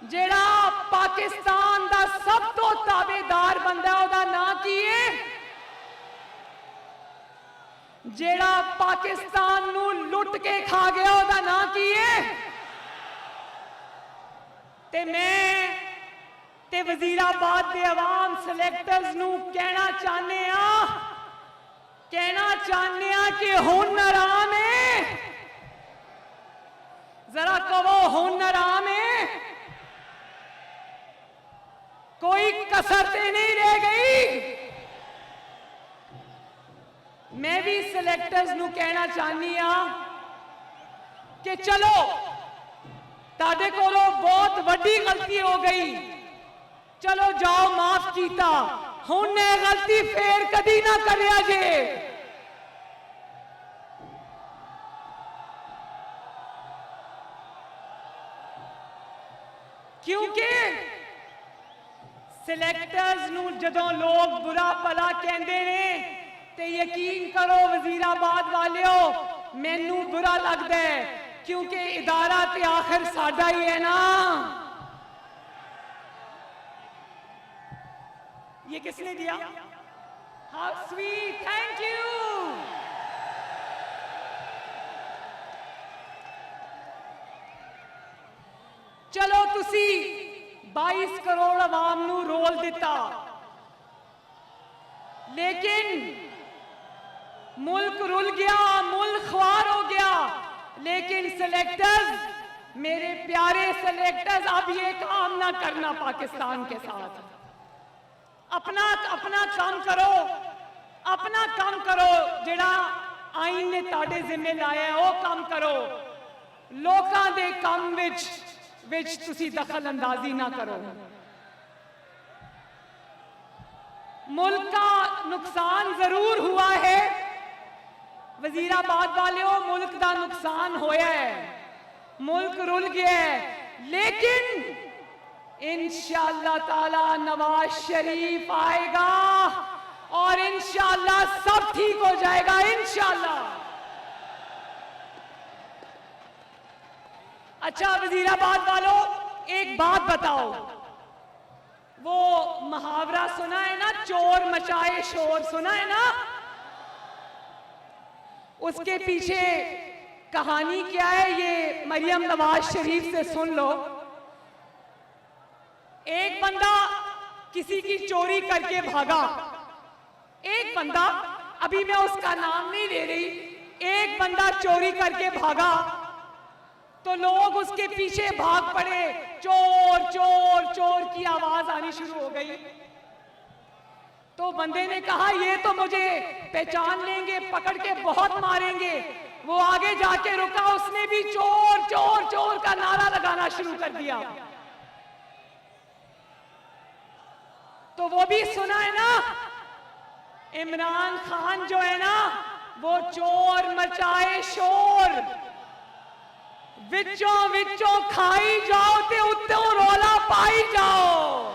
जेड़ा पाकिस्तान दा सब तो ताबेदार बंदा ओदा नाम की है? जेड़ा पाकिस्तान नू लुट के खा गया ओदा नाम की है? ते मैं ते वजीराबाद दे अवाम सिलेक्टर्स नू कहना चाहने कि हुण आराम है। जरा कहो हुण आराम है, कोई कसर ते नहीं रह गई। मैं भी सिलेक्टर्स नू कहना चाहनी कि चलो ताडे कोलों बहुत वड्डी गलती हो गई, चलो जाओ माफ कीता, हुण ये गलती फिर कदी ना करिया जे। क्योंकि सिलेक्टर्स नू जदों लोग बुरा भला कहंदे ने ते यकीन करो वजीराबाद वालियो मैनू बुरा लगता है, क्योंकि इदारा ते आखिर साडा ही है ना। ये किसने दिया? How sweet, thank you. चलो तुसी 22 करोड़ आवाम नू रोल दिता, लेकिन मुल्क रुल गया, मुल्क ख्वार हो गया। लेकिन सिलेक्टर्स, मेरे प्यारे सिलेक्टर्स, अब ये काम ना करना पाकिस्तान के साथ। अपना काम करो, अपना काम करो, जेड़ा आइन ने ताड़े जिम्मे लाया है वो काम करो। लोकां दे काम विच तुसी दखल अंदाजी ना करो। मुल्क का नुकसान जरूर हुआ है वजीराबाद वालों, मुल्क का नुकसान होया है, मुल्क रुल गया है, लेकिन इंशाअल्लाह ताला नवाज शरीफ आएगा और इंशाअल्लाह ठीक हो जाएगा इंशाल्लाह। अच्छा वजीराबाद वालों, एक बात बताओ, वो मुहावरा सुना है ना, चोर मचाए शोर, सुना है ना? उसके पीछे कहानी क्या है ये मरियम नवाज शरीफ से सुन लो। एक बंदा किसी की चोरी करके भागा, एक बंदा, अभी मैं उसका नाम नहीं ले रही, एक बंदा चोरी करके भागा तो लोग उसके पीछे भाग पड़े, चोर चोर चोर की आवाज आनी शुरू हो गई। तो बंदे ने कहा ये तो मुझे पहचान लेंगे, पकड़ के बहुत मारेंगे। वो आगे जाके रुका, उसने भी चोर चोर चोर का नारा लगाना शुरू कर दिया। तो वो भी सुना है ना, इमरान खान जो है ना वो चोर मचाए शोर, विचों विचों खाई जाओ ते उत्ते रोला पाई जाओ।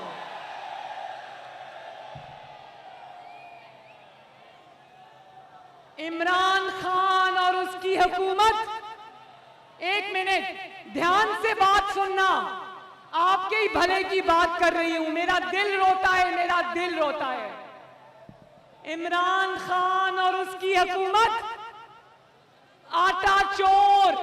इमरान खान और उसकी हुकूमत, एक मिनट ध्यान से बात सुनना, आपके ही भले की बात कर रही हूं, मेरा दिल रोता है, मेरा दिल रोता है। इमरान खान और उसकी हुकूमत आटा चोर,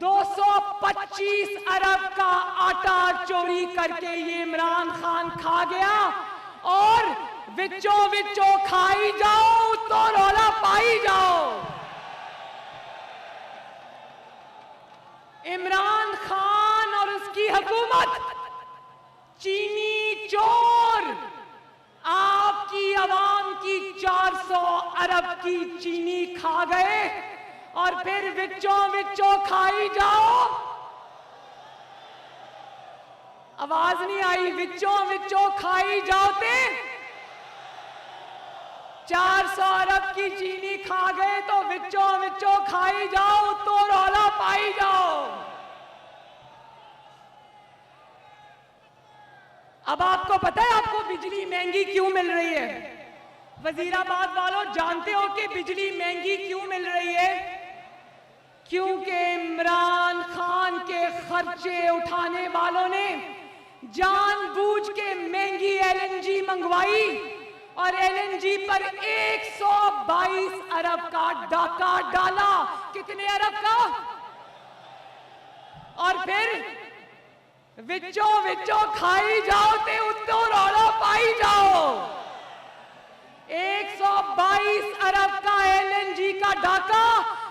225 अरब का आटा चोरी करके ये इमरान खान खा गया और विचों विचों खाई जाओ तो रौला पाई जाओ। इमरान खान और उसकी हुकूमत चीनी चोर, आपकी आवाम की 400 अरब की चीनी खा गए और फिर विचों विचों खाई जाओ। आवाज नहीं आई, विचों विचों खाई जाओ ते 400 अरब की चीनी खा गए तो विचों विचों खाई जाओ तो रौला पाई जाओ। अब आपको पता है आपको बिजली महंगी क्यों मिल रही है? वजीराबाद वालों जानते हो कि बिजली महंगी क्यों मिल रही है? क्योंकि इमरान खान के खर्चे उठाने वालों ने जानबूझ के महंगी एलएनजी मंगवाई और एलएनजी पर 122 अरब का डाका डाला। कितने अरब का? और फिर विचों विचों खाई जाओ ते उत्तो रौला पाई जाओ। 122 अरब का एलएनजी का डाका,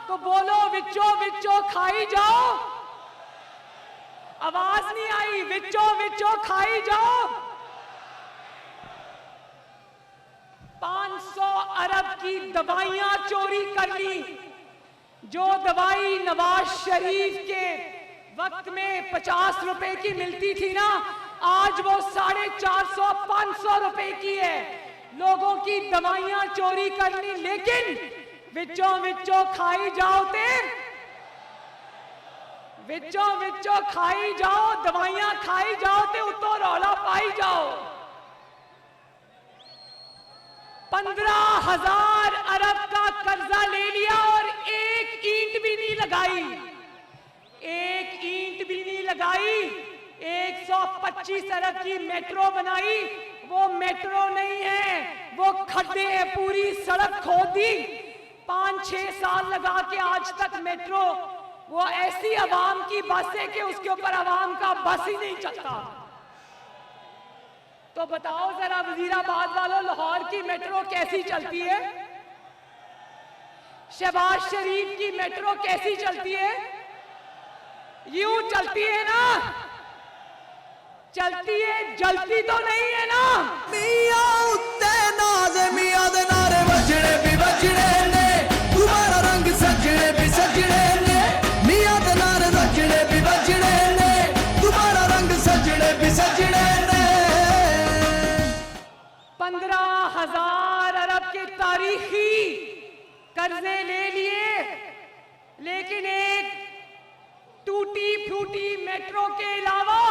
तो बोलो विचों विचों खाई जाओ। आवाज नहीं आई, विचों विचों खाई जाओ। 500 अरब की दवाइयां चोरी कर ली। जो दवाई नवाज शरीफ के वक्त में 50 रुपए की मिलती थी ना, आज वो 450-500 रुपए की है। लोगों की दवाइयां चोरी कर ली, लेकिन विचों विचों खाई जाओ ते विचों विचों खाई जाओ, दवाइयां खाई जाओ ते उतो रौला पाई जाओ। 15,000 अरब का कर्जा ले लिया और एक ईंट भी नहीं लगाई, एक ईंट भी नहीं लगाई। 125 अरब की मेट्रो बनाई, वो मेट्रो नहीं है, वो खड्डे हैं, पूरी सड़क खोदी। 5-6 साल लगा के आज तक मेट्रो, वो ऐसी आवाम की बस है कि उसके ऊपर आवाम का बस ही नहीं चलता। तो बताओ जरा वजीराबाद वालों, लाहौर की मेट्रो कैसी चलती है? शहबाज शरीफ की मेट्रो कैसी चलती है? यूं चलती है ना? चलती है, जलती तो नहीं है ना? मियां उत्ते नाज मियां दे नारे बजड़े भी बजड़े ने, तुम्हारा रंग सजड़े भी सजड़े ने। मियां दे नारे बजड़े भी बजड़े ने, तुम्हारा रंग सजड़े भी सजड़े ने। 15,000 अरब के तारीखी कर्जे ले लिए, लेकिन एक टूटी फूटी मेट्रो के अलावा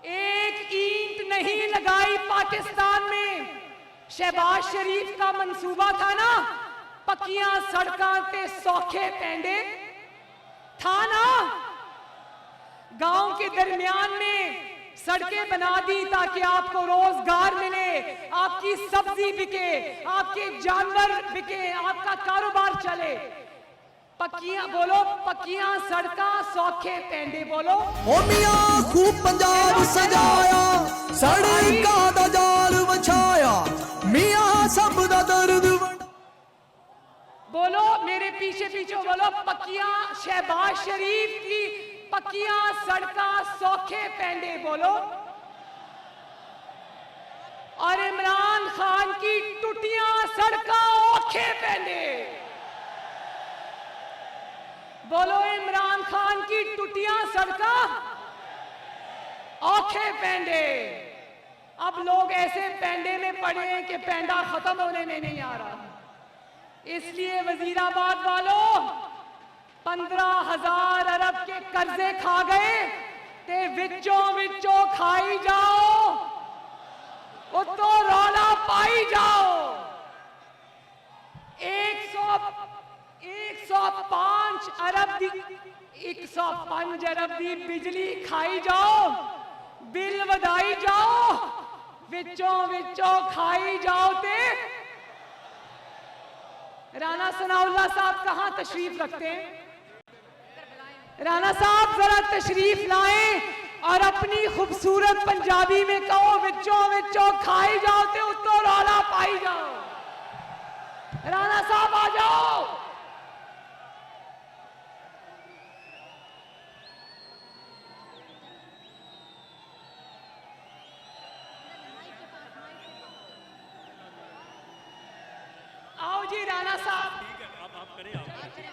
एक ईंट नहीं लगाई पाकिस्तान में। शहबाज शरीफ का मंसूबा था ना पक्कियां सड़कां ते सौखे पेंडे था ना। गांव के दरमियान में सड़कें बना दी ताकि आपको रोजगार मिले, आपकी सब्जी बिके, आपके जानवर बिके, आपका कारोबार चले। पक्कियां बोलो, पक्कियां सड़कां सौखे पेंडे बोलो। ओ मियां खूब पंजाब सजाया, सड़कां दा जाल वछाया, मियां सब दा दर्द बोलो, मेरे पीछे पीछे बोलो, पक्कियां शहबाज शरीफ की पक्कियां सड़कां सौखे पेंडे बोलो। और इमरान खान की टूटियां सड़कां औखे पेंडे बोलो। इमरान खान की टूटियां सड़कां औखे पेंडे। अब लोग ऐसे पेंडे में पड़े हैं कि पेंडा खत्म होने में नहीं आ रहा। इसलिए वजीराबाद वालों 15,000 अरब के कर्जे खा गए ते विचों विचों खाई जाओ, उतो रौला पाई जाओ। 105 अरब दी बिजली खाई जाओ, बिल वधाई जाओ, विचों विचों खाई जाओ। ते राणा सनाउल्लाह साहब कहां तशरीफ रखते हैं? राणा साहब जरा तशरीफ लाएं और अपनी खूबसूरत पंजाबी में कहो, विचों विचों खाई जाओ ते उत्तो रौला पाई जाओ। राणा साहब आ जाओ। आओ जी राणा साहब। ठीक है, आप करें, आप बात करें।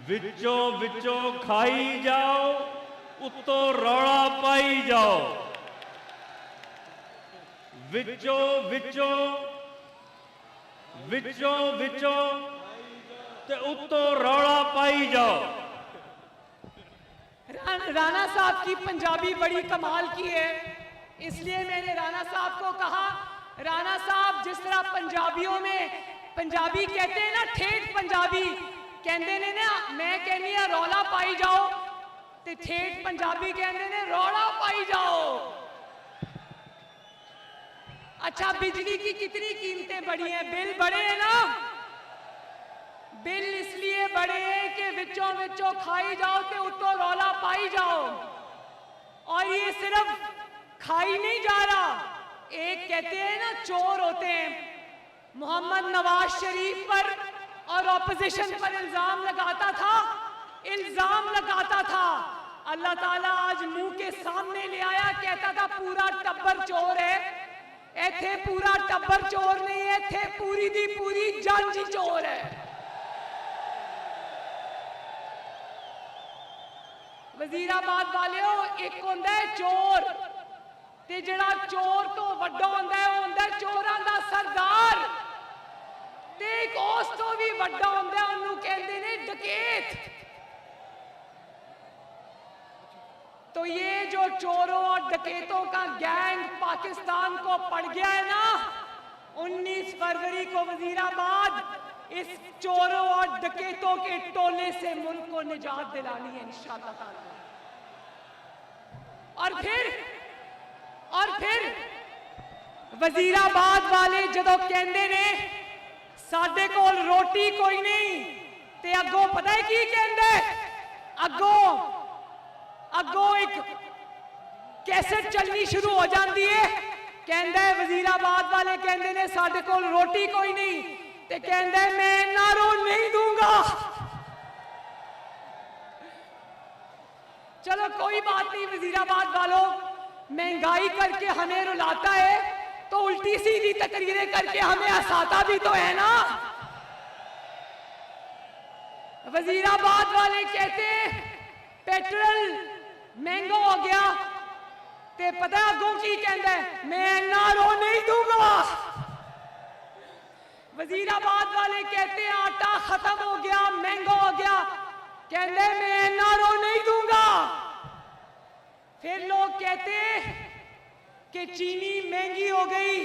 विचों विचों खाई जाओ, उत्तो रौला पाई जाओ। विचों विचों विचों विचों ते उत्तो रौला पाई जाओ। राणा साहब की पंजाबी बड़ी कमाल की है, इसलिए मैंने राणा साहब को कहा, राणा साहब जिस तरह पंजाबियों में पंजाबी कहते हैं ना, ठेठ पंजाबी कहते ने ना, मैं कहनी है रौला पाई जाओ, ते ठेठ पंजाबी कहते ने रौला पाई जाओ। अच्छा, बिजली की कितनी कीमतें बढ़ी हैं? बिल बढ़े हैं ना। बिल इसलिए बढ़े हैं कि विचों विचों खाई जाओ ते उत्तो रौला पाई जाओ। और ये सिर्फ खाई नहीं जा रहा, एक कहते हैं ना चोर होते हैं, मोहम्मद नवाज शरीफ पर और ऑपोजिशन पर इल्जाम लगाता था। अल्लाह ताला आज मुंह के सामने ले आया, कहता था पूरा टब्बर चोर है। इत्थे पूरा टब्बर चोर नहीं है, इत्थे पूरी दी पूरी जांजी चोर है। वजीराबाद वालियों, एक होंदा है चोर, ते जिहड़ा चोर तो वड्डा होंदा है, वो होंदा है चोरां दा सरदार। ते एक उस तो भी वड्डा होंदा है, उन्होंने कहते ने डकैत। तो ये जो चोरों और डकैतों का गैंग पाकिस्तान को पड़ गया है ना, 19 फरवरी को वजीराबाद इस चोरों और डकैतों के टोले से मुल्क को निजात दिलानी है इंशाअल्लाह ताला। और फिर वजीराबाद वाले जदों कहंदे ने साडे कोल रोटी कोई नहीं, ते अगों पता है की कहंदे? अगों एक कैसेट चलनी शुरू हो जाती है, कहंदा है वजीराबाद वाले कहंदे ने साडे कोल रोटी कोई नहीं, ते कहंदा है मैं नारो नहीं दूंगा। चलो कोई बात नहीं वजीराबाद वालों, महंगाई करके हमें रुलाता है तो उल्टी सीधी तकरीरें करके हमें हंसाता भी तो है ना। वजीराबाद वाले कहते पेट्रोल महंगा हो गया, ते पता अगों की कहता है मैं नारो नहीं दूंगा। वजीराबाद वाले कहते आटा खत्म हो गया, महंगा हो गया, कहते मैं नारो नहीं दूंगा। फिर लोग कहते कि चीनी महंगी हो गई,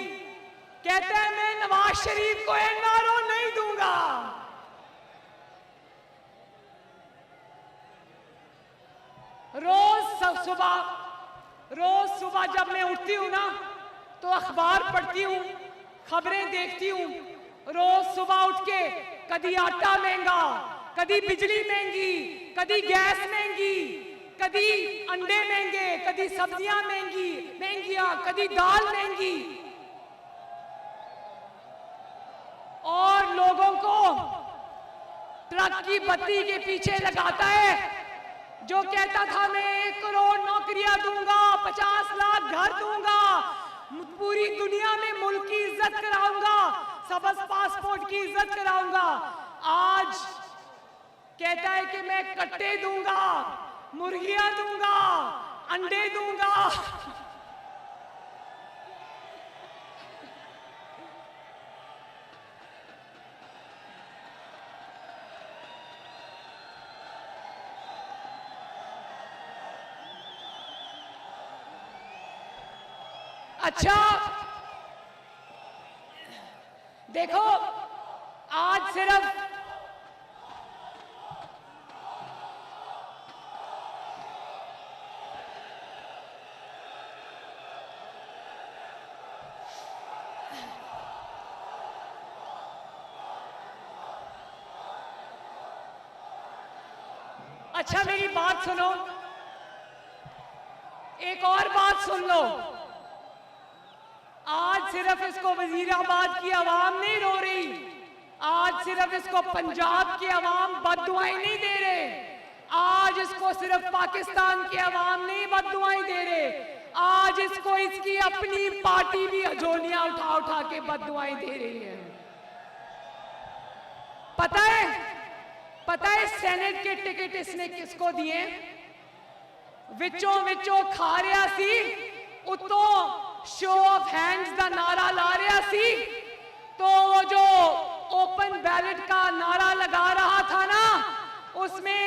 कहता है मैं नवाज शरीफ को एनआरओ नहीं दूंगा। रोज सुबह जब मैं उठती हूँ ना तो अखबार पढ़ती हूँ, खबरें देखती हूँ। रोज सुबह उठ के कभी आटा महंगा, कभी बिजली महंगी, कभी गैस महंगी, कभी अंडे महंगे, कभी सब्जियां महंगियां, कभी दाल महंगी। और लोगों को ट्रक की बत्ती के पीछे लगाता है, जो कहता था मैं 1 करोड़ नौकरियां दूंगा, 50 लाख घर दूंगा, पूरी दुनिया में मुल्क की इज्जत कराऊंगा, सबस पासपोर्ट की इज्जत कराऊंगा। आज कहता है कि मैं कट्टे दूंगा, मुर्गियां दूंगा, अंडे दूंगा। अच्छा देखो, आज सिर्फ अच्छा मेरी बात सुनो, एक और बात सुन लो। आज सिर्फ इसको वजीराबाद की आवाम नहीं रो रही, आज सिर्फ इसको पंजाब की आवाम बद्दुआएं नहीं दे रहे, आज इसको सिर्फ पाकिस्तान की आवाम नहीं बद्दुआएं दे रहे, आज इसको इसकी अपनी पार्टी भी हजोलियां उठा उठा के बद्दुआएं दे रही है। पता है सेनेट के टिकट इसने किसको दिए? विचों खा रहा सी, उतों शो ऑफ हैंड्स का नारा ला रहा सी, तो वो जो ओपन बैलेट का नारा लगा रहा था ना, उसमें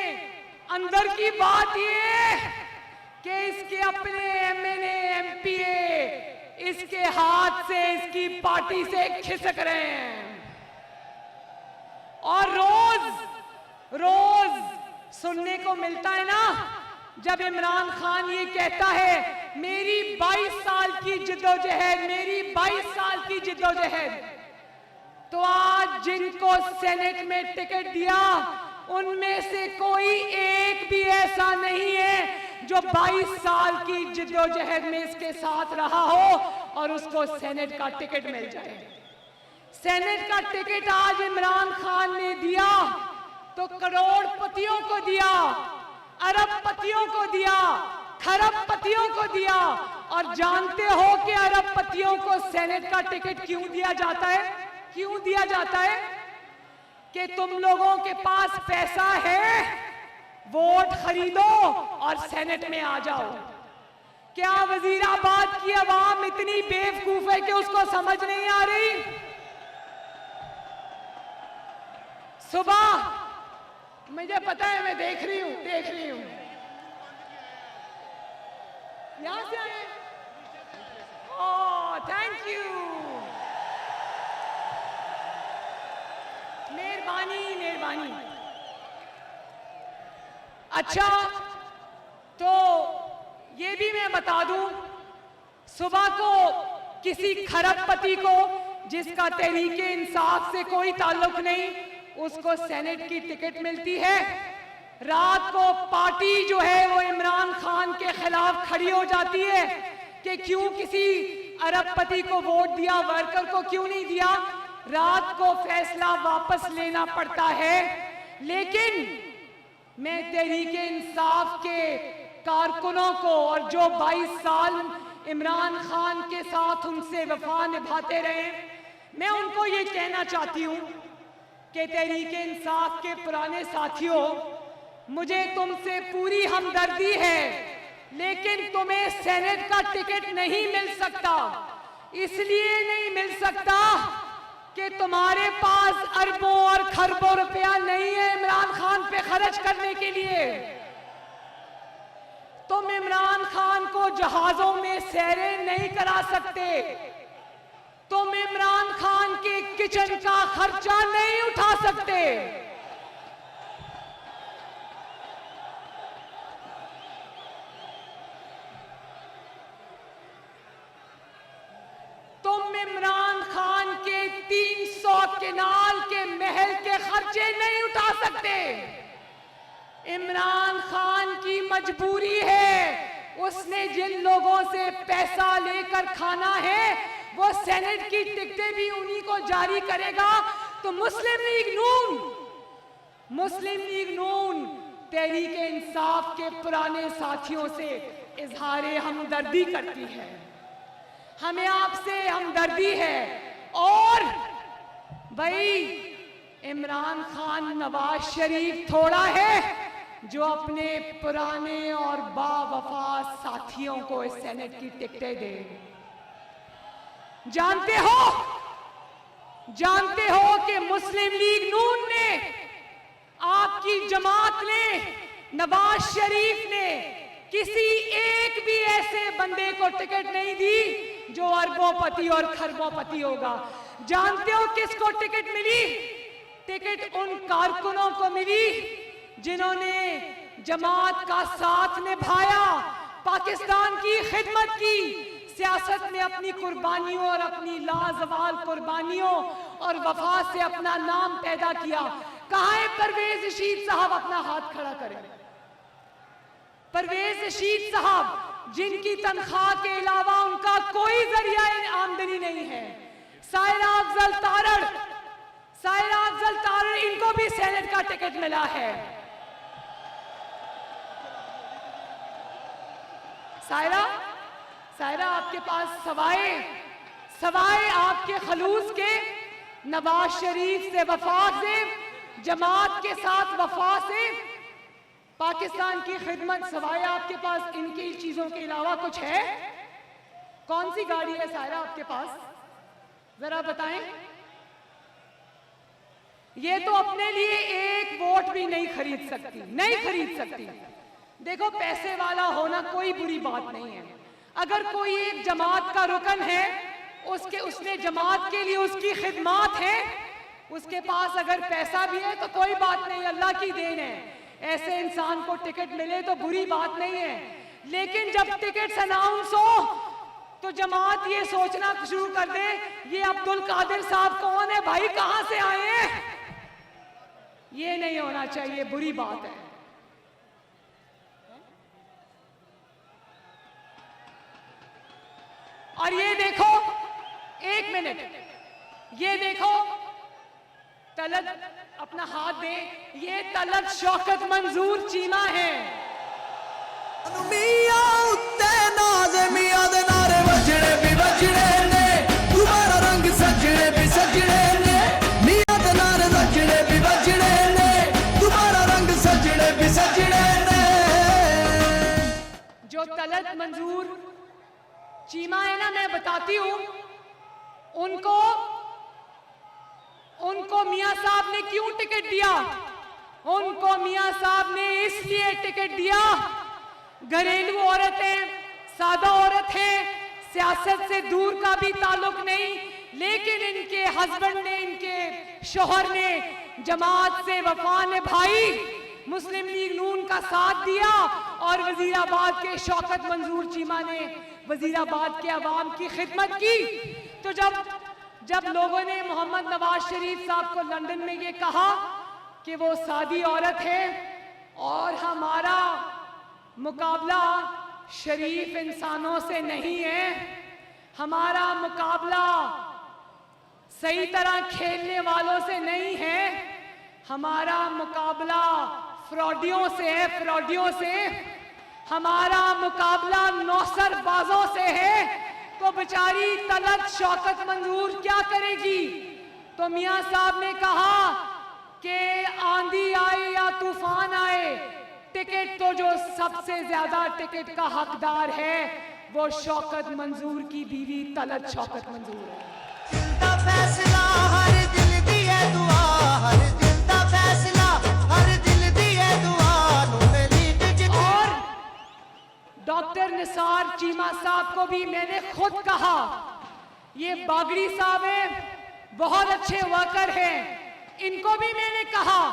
अंदर की बात ये कि इसके अपने एमएनए एमपीए इसके हाथ से, इसकी पार्टी से खिसक रहे हैं। और रोज सुनने को मिलता है ना, जब इमरान खान ये कहता है मेरी 22 साल की जिद्दोजहद, मेरी 22 साल की जिद्दोजहद, तो आज जिनको सेनेट में टिकट दिया उनमें से कोई एक भी ऐसा नहीं है जो 22 साल की जिद्दोजहद में इसके साथ रहा हो और उसको सेनेट का टिकट मिल जाए। सेनेट का टिकट आज इमरान खान ने दिया तो करोड़पतियों को दिया, अरबपतियों को दिया, खरबपतियों को दिया। और जानते हो कि अरबपतियों को सेनेट का टिकट क्यों दिया जाता है? क्यों दिया जाता है? कि तुम लोगों के पास पैसा है, वोट खरीदो और सेनेट में आ जाओ। क्या वजीराबाद की आवाम इतनी बेवकूफ है कि उसको समझ नहीं आ रही? सुबह मुझे पता है, मैं देख रही हूं यहां से आए। ओह थैंक यू, मेहरबानी। अच्छा तो ये भी मैं बता दूं, सुबह को किसी खरबपति को जिसका तहरीके इंसाफ से कोई ताल्लुक नहीं, उसको सेनेट की टिकट मिलती है। रात को पार्टी जो है वो इमरान खान के खिलाफ खड़ी हो जाती है कि क्यों किसी अरबपति को वोट दिया, वर्कर को क्यों नहीं दिया। रात को फैसला वापस लेना पड़ता है। लेकिन मैं तहरीके इंसाफ के कारकुनों को, और जो 22 साल इमरान खान के साथ उनसे वफा निभाते रहे, मैं उनको ये कहना चाहती हूँ कि तहरीके इंसाफ के पुराने साथियों, मुझे तुमसे पूरी हमदर्दी है, लेकिन तुम्हें सेनेट का टिकट नहीं मिल सकता। इसलिए नहीं मिल सकता कि तुम्हारे पास अरबों और खरबों रुपया नहीं है इमरान खान पे खर्च करने के लिए। तुम इमरान खान को जहाजों में सैरें नहीं करा सकते, तुम इमरान खान के किचन का खर्चा नहीं उठा सकते। तुम इमरान खान के 300 केनाल के महल के खर्चे नहीं उठा सकते। इमरान खान की मजबूरी है, उसने जिन लोगों से पैसा लेकर खाना है वो सेनेट की टिकटें भी उन्हीं को जारी करेगा। तो मुस्लिम लीग नून तहरीक इंसाफ के पुराने साथियों से इजहार हमदर्दी करती है। हमें आपसे हमदर्दी है। और भाई इमरान खान नवाज शरीफ थोड़ा है जो अपने पुराने और बावफा साथियों को इस सेनेट की टिकटें दे। जानते हो कि मुस्लिम लीग नून ने, आपकी जमात ने, नवाज शरीफ ने किसी एक भी ऐसे बंदे को टिकट नहीं दी जो अरबोंपति और खरबोंपति होगा। जानते हो किसको टिकट मिली? टिकट उन कारकुनों को मिली जिन्होंने जमात का साथ निभाया, पाकिस्तान की खिदमत की, सियासत में अपनी कुर्बानियों और अपनी लाजवाल कुर्बानियों और वफा से अपना नाम पैदा किया। कहाँ है परवेज रशीद साहब? अपना हाथ खड़ा करें। परवेज रशीद साहब जिनकी तनख्वाह के अलावा उनका कोई जरिया आमदनी नहीं है। सायरा अफजल तारड़, इनको भी सेनेट का टिकट मिला है। सायरा आपके पास सवाए आपके खलूस के, नवाज शरीफ से वफा से, जमात के साथ वफा से, पाकिस्तान की खिदमत, सवाए आपके पास इनकी चीजों के अलावा कुछ है? कौन सी गाड़ी है सायरा आपके पास? जरा बताएं। ये तो अपने लिए एक वोट भी नहीं खरीद सकती। देखो, पैसे वाला होना कोई बुरी बात नहीं है। अगर कोई एक जमात का रुकन है, उसने जमात के लिए उसकी खिदमत है, उसके पास अगर पैसा भी है तो कोई बात नहीं, अल्लाह की देन है। ऐसे इंसान को टिकट मिले तो बुरी बात नहीं है। लेकिन जब टिकट अनाउंस हो तो जमात ये सोचना शुरू कर दे, ये अब्दुल कादिर साहब कौन है भाई, कहां से आए हैं? ये नहीं होना चाहिए, बुरी बात है। और ये देखो, एक मिनट, ये देखो, तलत अपना हाथ दे, ये तलत शौकत मंजूर चीमा है। तुम्हारा रंग सजने भी सजने ने, मियां दे नारे सजने भी बजने ने, तुम्हारा रंग सजने भी सजने ने। जो तलत मंजूर चीमा है ना, मैं बताती हूं उनको मियां साहब ने क्यों टिकट दिया? उनको मियां साहब ने इसलिए टिकट दिया, घरेलू औरत है, सादा औरत है, सियासत से दूर का भी ताल्लुक नहीं, लेकिन इनके हस्बैंड ने, इनके शोहर ने जमात से वफा निभाई, मुस्लिम लीग नून का साथ दिया और वजीराबाद के शौकत मंजूर चीमा ने वजीराबाद के अवाम की खिदमत की। तो जब लोगों ने मोहम्मद नवाज शरीफ साहब को लंदन में ये कहा कि वो सादी औरत है और हमारा मुकाबला शरीफ इंसानों से नहीं है, हमारा मुकाबला सही तरह खेलने वालों से नहीं है, हमारा मुकाबला फ्रॉडियों से है, फ्रॉडियों से, हमारा मुकाबला नौसरबाजों से है, तो बेचारी तलत शौकत मंजूर क्या करेगी? तो मियां साहब ने कहा कि आंधी आए या तूफान आए, टिकट तो जो सबसे ज्यादा टिकट का हकदार है वो शौकत मंजूर की बीवी तलत शौकत मंजूर है। दिल दा फैसला हर दिल दी है दुआ, हर दिल दा फैसला हर दिल दी है दुआ, नून लीग जिंदा। और डॉक्टर निसार चीमा साहब को भी मैंने खुद कहा, ये बागड़ी साहब हैं, बहुत अच्छे वर्कर हैं, इनको भी मैंने कहा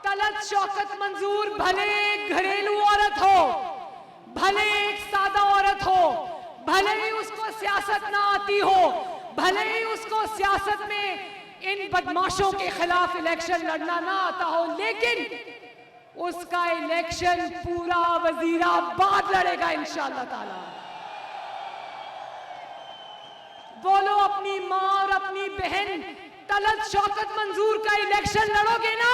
तलत शौकत मंजूर भले एक घरेलू औरत हो, भले एक सादा औरत हो, भले ही उसको सियासत ना आती हो, भले ही उसको सियासत में इन बदमाशों के खिलाफ इलेक्शन लड़ना ना आता हो, लेकिन उसका इलेक्शन पूरा वजीराबाद लड़ेगा इंशाअल्लाह ताला। बोलो अपनी माँ और अपनी बहन तलत शौकत मंजूर का इलेक्शन लड़ोगे ना?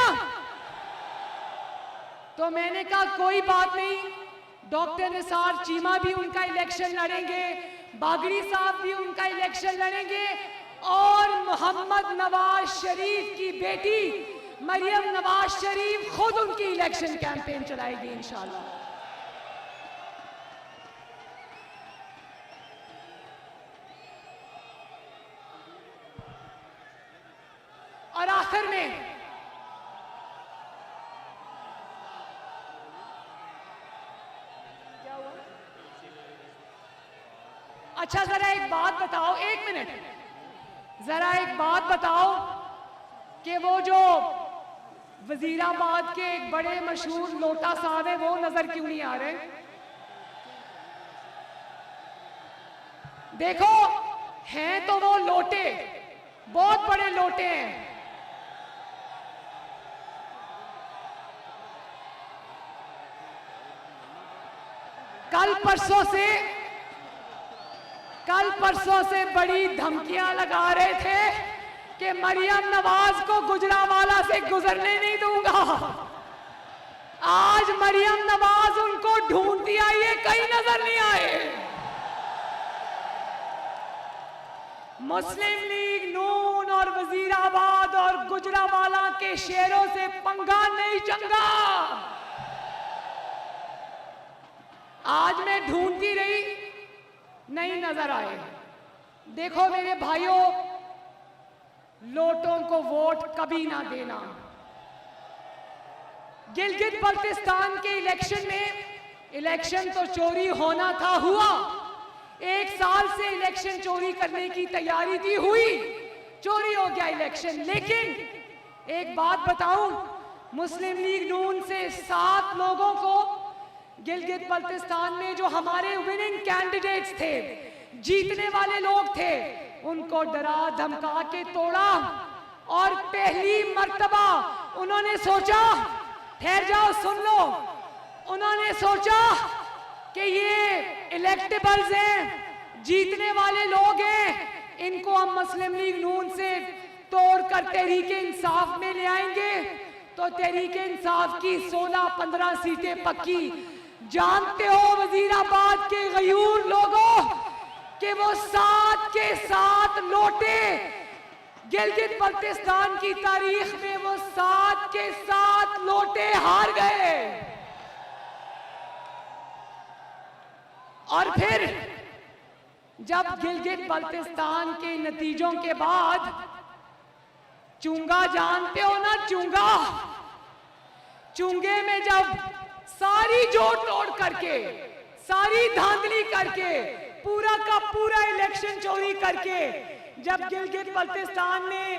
तो मैंने कहा कोई बात नहीं, डॉक्टर निसार चीमा भी उनका इलेक्शन लड़ेंगे, बागड़ी साहब भी उनका इलेक्शन लड़ेंगे, और मोहम्मद नवाज शरीफ की बेटी मरियम नवाज शरीफ खुद उनकी इलेक्शन कैंपेन चलाएगी इंशाअल्लाह। और आखिर में अच्छा जरा एक बात बताओ, एक मिनट, जरा एक बात बताओ कि वो जो वजीराबाद के एक बड़े मशहूर लोटा साहब है वो नजर क्यों नहीं आ रहे? देखो हैं तो वो लोटे, बहुत बड़े लोटे हैं। कल परसों से बड़ी धमकियां लगा रहे थे कि मरियम नवाज को गुजरावाला से गुजरने नहीं दूंगा। आज मरियम नवाज उनको ढूंढती आई है, कहीं नजर नहीं आए। मुस्लिम लीग नून और वजीराबाद और गुजरावाला के शेरों से पंगा नहीं चंगा। आज मैं ढूंढती रही, नहीं नजर आए। देखो मेरे भाइयों, लोटों को वोट कभी ना देना। गिलगित बल्तिस्तान के इलेक्शन में, इलेक्शन तो चोरी होना था, हुआ। 1 साल से इलेक्शन चोरी करने की तैयारी थी, हुई, चोरी हो गया इलेक्शन। लेकिन एक बात बताऊं, मुस्लिम लीग नून से 7 लोगों को गिलगित बल्तिस्तान में जो हमारे विनिंग कैंडिडेट्स थे, जीतने वाले लोग थे, उनको डरा धमका के तोड़ा। और पहली मर्तबा उन्होंने सोचा, ठहर जाओ सुन लो, उन्होंने सोचा कि ये इलेक्टेबल्स हैं, जीतने वाले लोग हैं, इनको हम मुस्लिम लीग नून से तोड़कर तहरीके इंसाफ में ले आएंगे तो तहरीके इंसाफ की 16-15 सीटें पक्की। जानते हो वजीराबाद के गयूर लोगों कि वो 7 के 7 लोटे, गिलगित बल्तिस्तान की तारीख में वो 7 के 7 लोटे हार गए। और फिर जब गिलगित बल्तिस्तान के नतीजों के बाद चुंगा, जानते हो ना चुंगा, चुंगे में जब सारी जोड़ तोड़ करके, सारी धांधली करके, पूरा का पूरा इलेक्शन चोरी करके, जब गिलगित बल्तिस्तान में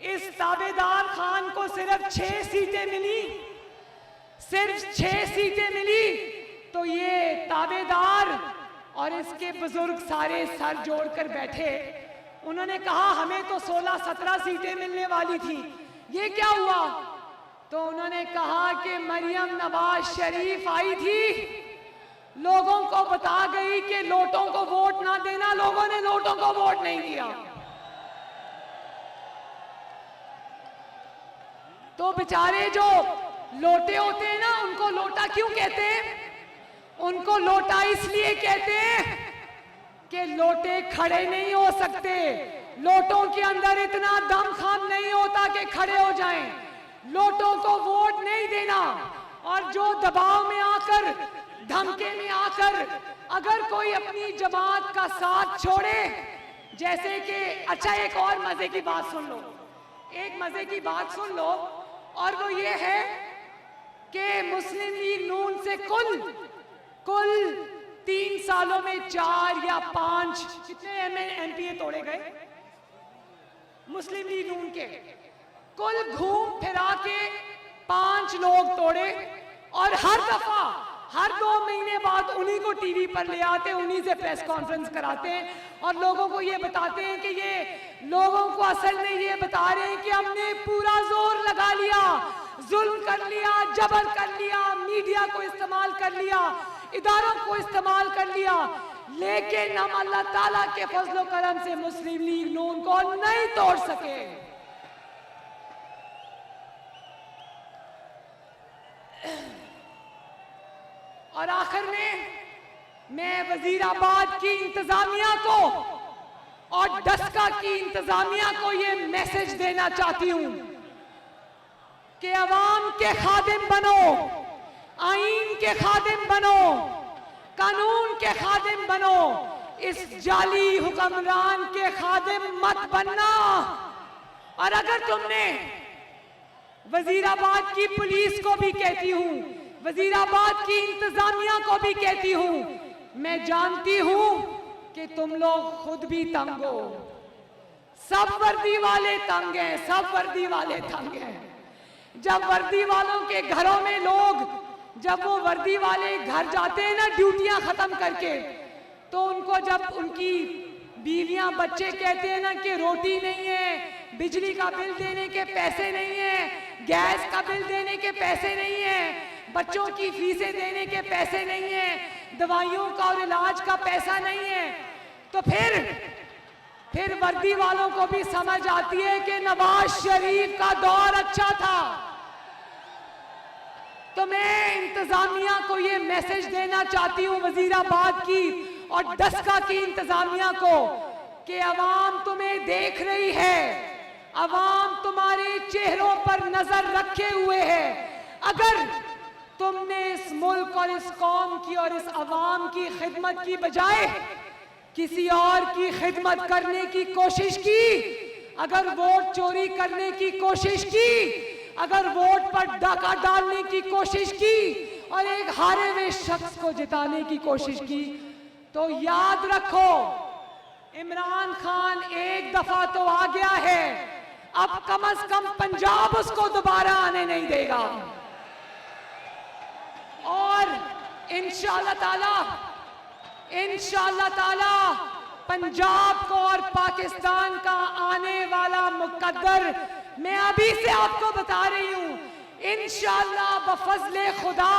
इस ताबेदार खान को सिर्फ 6 सीटें मिली, सिर्फ 6 सीटें मिली, तो ये ताबेदार और इसके बुजुर्ग सारे सर जोड़कर बैठे। उन्होंने कहा हमें तो 16-17 सीटें मिलने वाली थी, ये क्या हुआ? तो उन्होंने कहा कि मरियम नवाज शरीफ आई थी, लोगों को बता गई कि लोटों को वोट ना देना, लोगों ने लोटों को वोट नहीं दिया। तो बेचारे जो लोटे होते हैं ना, उनको लोटा क्यों कहते हैं? उनको लोटा इसलिए कहते हैं कि लोटे खड़े नहीं हो सकते, लोटों के अंदर इतना दमखम नहीं होता कि खड़े हो जाएं, लोटों को वोट नहीं देना। और जो दबाव में आकर, धमके में आकर अगर कोई अपनी जमात का साथ छोड़े, जैसे कि अच्छा एक और मजे की बात सुन लो, एक मजे की बात सुन लो, और वो ये है कि मुस्लिम लीग नून से कुल कुल 3 सालों में 4 या 5 कितने MPA तोड़े गए मुस्लिम लीग नून के? कुल घूम फिरा के 5 लोग तोड़े, और हर दफा हर 2 महीने बाद उन्हीं को टीवी पर ले आते, उन्हीं से प्रेस कॉन्फ्रेंस कराते हैं और लोगों को ये बताते हैं कि ये लोगों को असल में ये बता रहे हैं कि हमने पूरा जोर लगा लिया, जुल्म कर लिया, जबर कर लिया, मीडिया को इस्तेमाल कर लिया, इदारों को इस्तेमाल कर लिया, लेकिन हम अल्लाह ताला के फजलो करम से मुस्लिम लीग नून को नहीं तोड़ सके। और आखिर में मैं वजीराबाद की इंतजामिया को और डस्का की इंतजामिया को ये मैसेज देना चाहती हूं कि अवाम के खादिम बनो, आईन के खादिम बनो, कानून के खादिम बनो, इस जाली हुक्मरान के खादिम मत बनना। और अगर तुमने वजीराबाद की पुलिस को भी कहती हूं, वजीराबाद की इंतजामिया को भी कहती हूं, मैं जानती हूं कि तुम लोग खुद भी तंग हो, सब वर्दी वाले तंग हैं, सब वर्दी वाले तंग हैं। जब वर्दी वालों के घरों में लोग, जब वो वर्दी वाले घर जाते हैं ना ड्यूटियां खत्म करके, तो उनको जब उनकी बीवियां बच्चे कहते हैं ना कि रोटी नहीं है, बिजली का बिल देने के पैसे नहीं है, गैस का बिल देने के पैसे नहीं है, बच्चों की फीसें देने के पैसे नहीं है, दवाइयों का और इलाज का पैसा नहीं है, तो फिर वर्दी वालों को भी समझ आती है कि नवाज शरीफ का दौर अच्छा था। तो मैं इंतजामिया को ये मैसेज देना चाहती हूँ, वजीराबाद की और डस्का की इंतजामिया को, कि अवाम तुम्हें देख रही है, अवाम तुम्हारे चेहरों पर नजर रखे हुए है। अगर तुमने इस मुल्क और इस कौम की और इस अवाम की खिदमत की बजाय किसी और की खिदमत करने की कोशिश की, अगर वोट चोरी करने की कोशिश की, अगर वोट पर डाका डालने की कोशिश की और एक हारे हुए शख्स को जिताने की कोशिश की, तो याद रखो इमरान खान एक दफा तो आ गया है, अब कम से कम पंजाब उसको दोबारा आने नहीं देगा। और इंशाअल्लाह ताला पंजाब को और पाकिस्तान का आने वाला मुकद्दर मैं अभी से आपको बता रही हूं, इंशाअल्लाह बफज़ले खुदा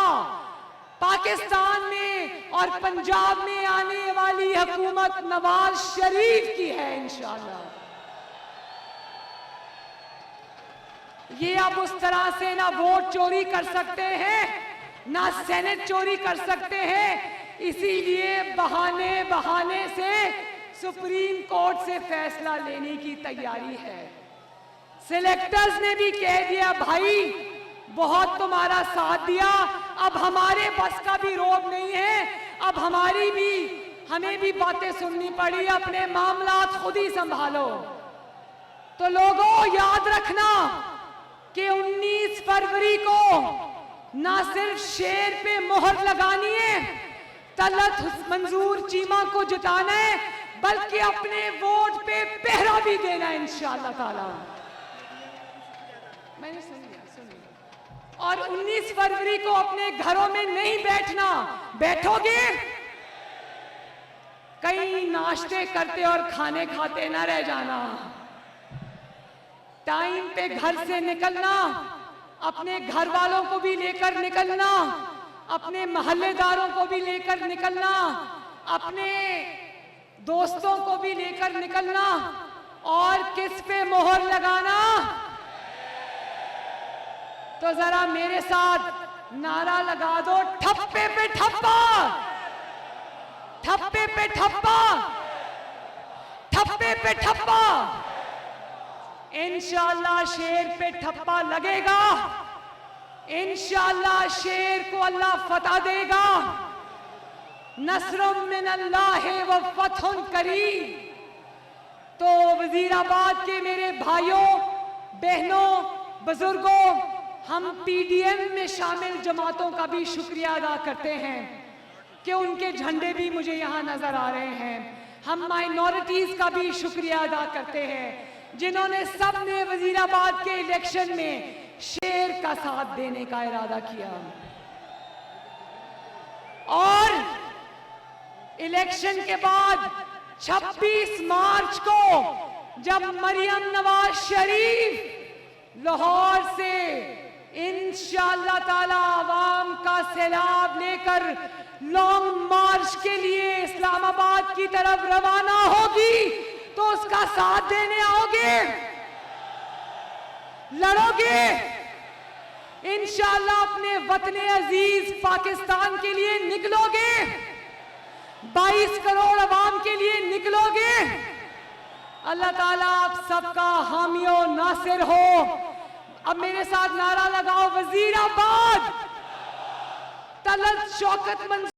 पाकिस्तान में और पंजाब में आने वाली हुकूमत नवाज शरीफ की है इंशाअल्लाह। ये अब उस तरह से ना वोट चोरी कर सकते हैं, ना सेनेट चोरी कर सकते हैं, इसीलिए बहाने से सुप्रीम कोर्ट से फैसला लेने की तैयारी है। सिलेक्टर्स ने भी कह दिया भाई बहुत तुम्हारा साथ दिया, अब हमारे बस का भी रोब नहीं है, अब हमें भी बातें सुननी पड़ी, अपने मामलात खुद ही संभालो। तो लोगों याद रखना कि 19 फरवरी को ना सिर्फ शेर पे मोहर लगानी है, तलत मंजूर चीमा को जिताना है, बल्कि अपने वोट पे पहरा भी देना है इंशाअल्लाह ताला। मैंने सुन लिया। और 19 फरवरी को अपने घरों में नहीं बैठना, बैठोगे कहीं नाश्ते करते और खाने खाते ना रह जाना। टाइम पे घर से निकलना, अपने घर वालों को भी लेकर निकलना, अपने मोहल्लेदारों को भी लेकर निकलना, अपने दोस्तों को भी लेकर निकलना। और किस पे मोहर लगाना, तो जरा मेरे साथ नारा लगा दो, ठप्पे पे ठप्पा, ठप्पे पे ठप्पा, ठप्पे पे ठप्पा। इंशाअल्लाह शेर पे ठप्पा लगेगा, इंशाअल्लाह शेर को अल्लाह फतह देगा। नस्रुम मिनल्लाह व फतहुन करीम। तो वजीराबाद के मेरे भाइयों बहनों बुजुर्गों, हम पीडीएम में शामिल जमातों का भी शुक्रिया अदा करते हैं। कि उनके झंडे भी मुझे यहाँ नजर आ रहे हैं। हम माइनॉरिटीज का भी शुक्रिया अदा करते हैं जिन्होंने सबने वजीराबाद के इलेक्शन में शेर का साथ देने का इरादा किया। और इलेक्शन के बाद 26 मार्च को जब मरियम नवाज शरीफ लाहौर से इंशाअल्लाह ताला आवाम का सैलाब लेकर लॉन्ग मार्च के लिए इस्लामाबाद की तरफ रवाना होगी, तो उसका साथ देने आओगे, लड़ोगे इंशाअल्लाह, अपने वतने अजीज पाकिस्तान के लिए निकलोगे, 22 करोड़ अवाम के लिए निकलोगे। अल्लाह ताला आप सबका हामी और नासिर हो। अब मेरे साथ नारा लगाओ, वजीराबाद, तलत शौकत मंसूर।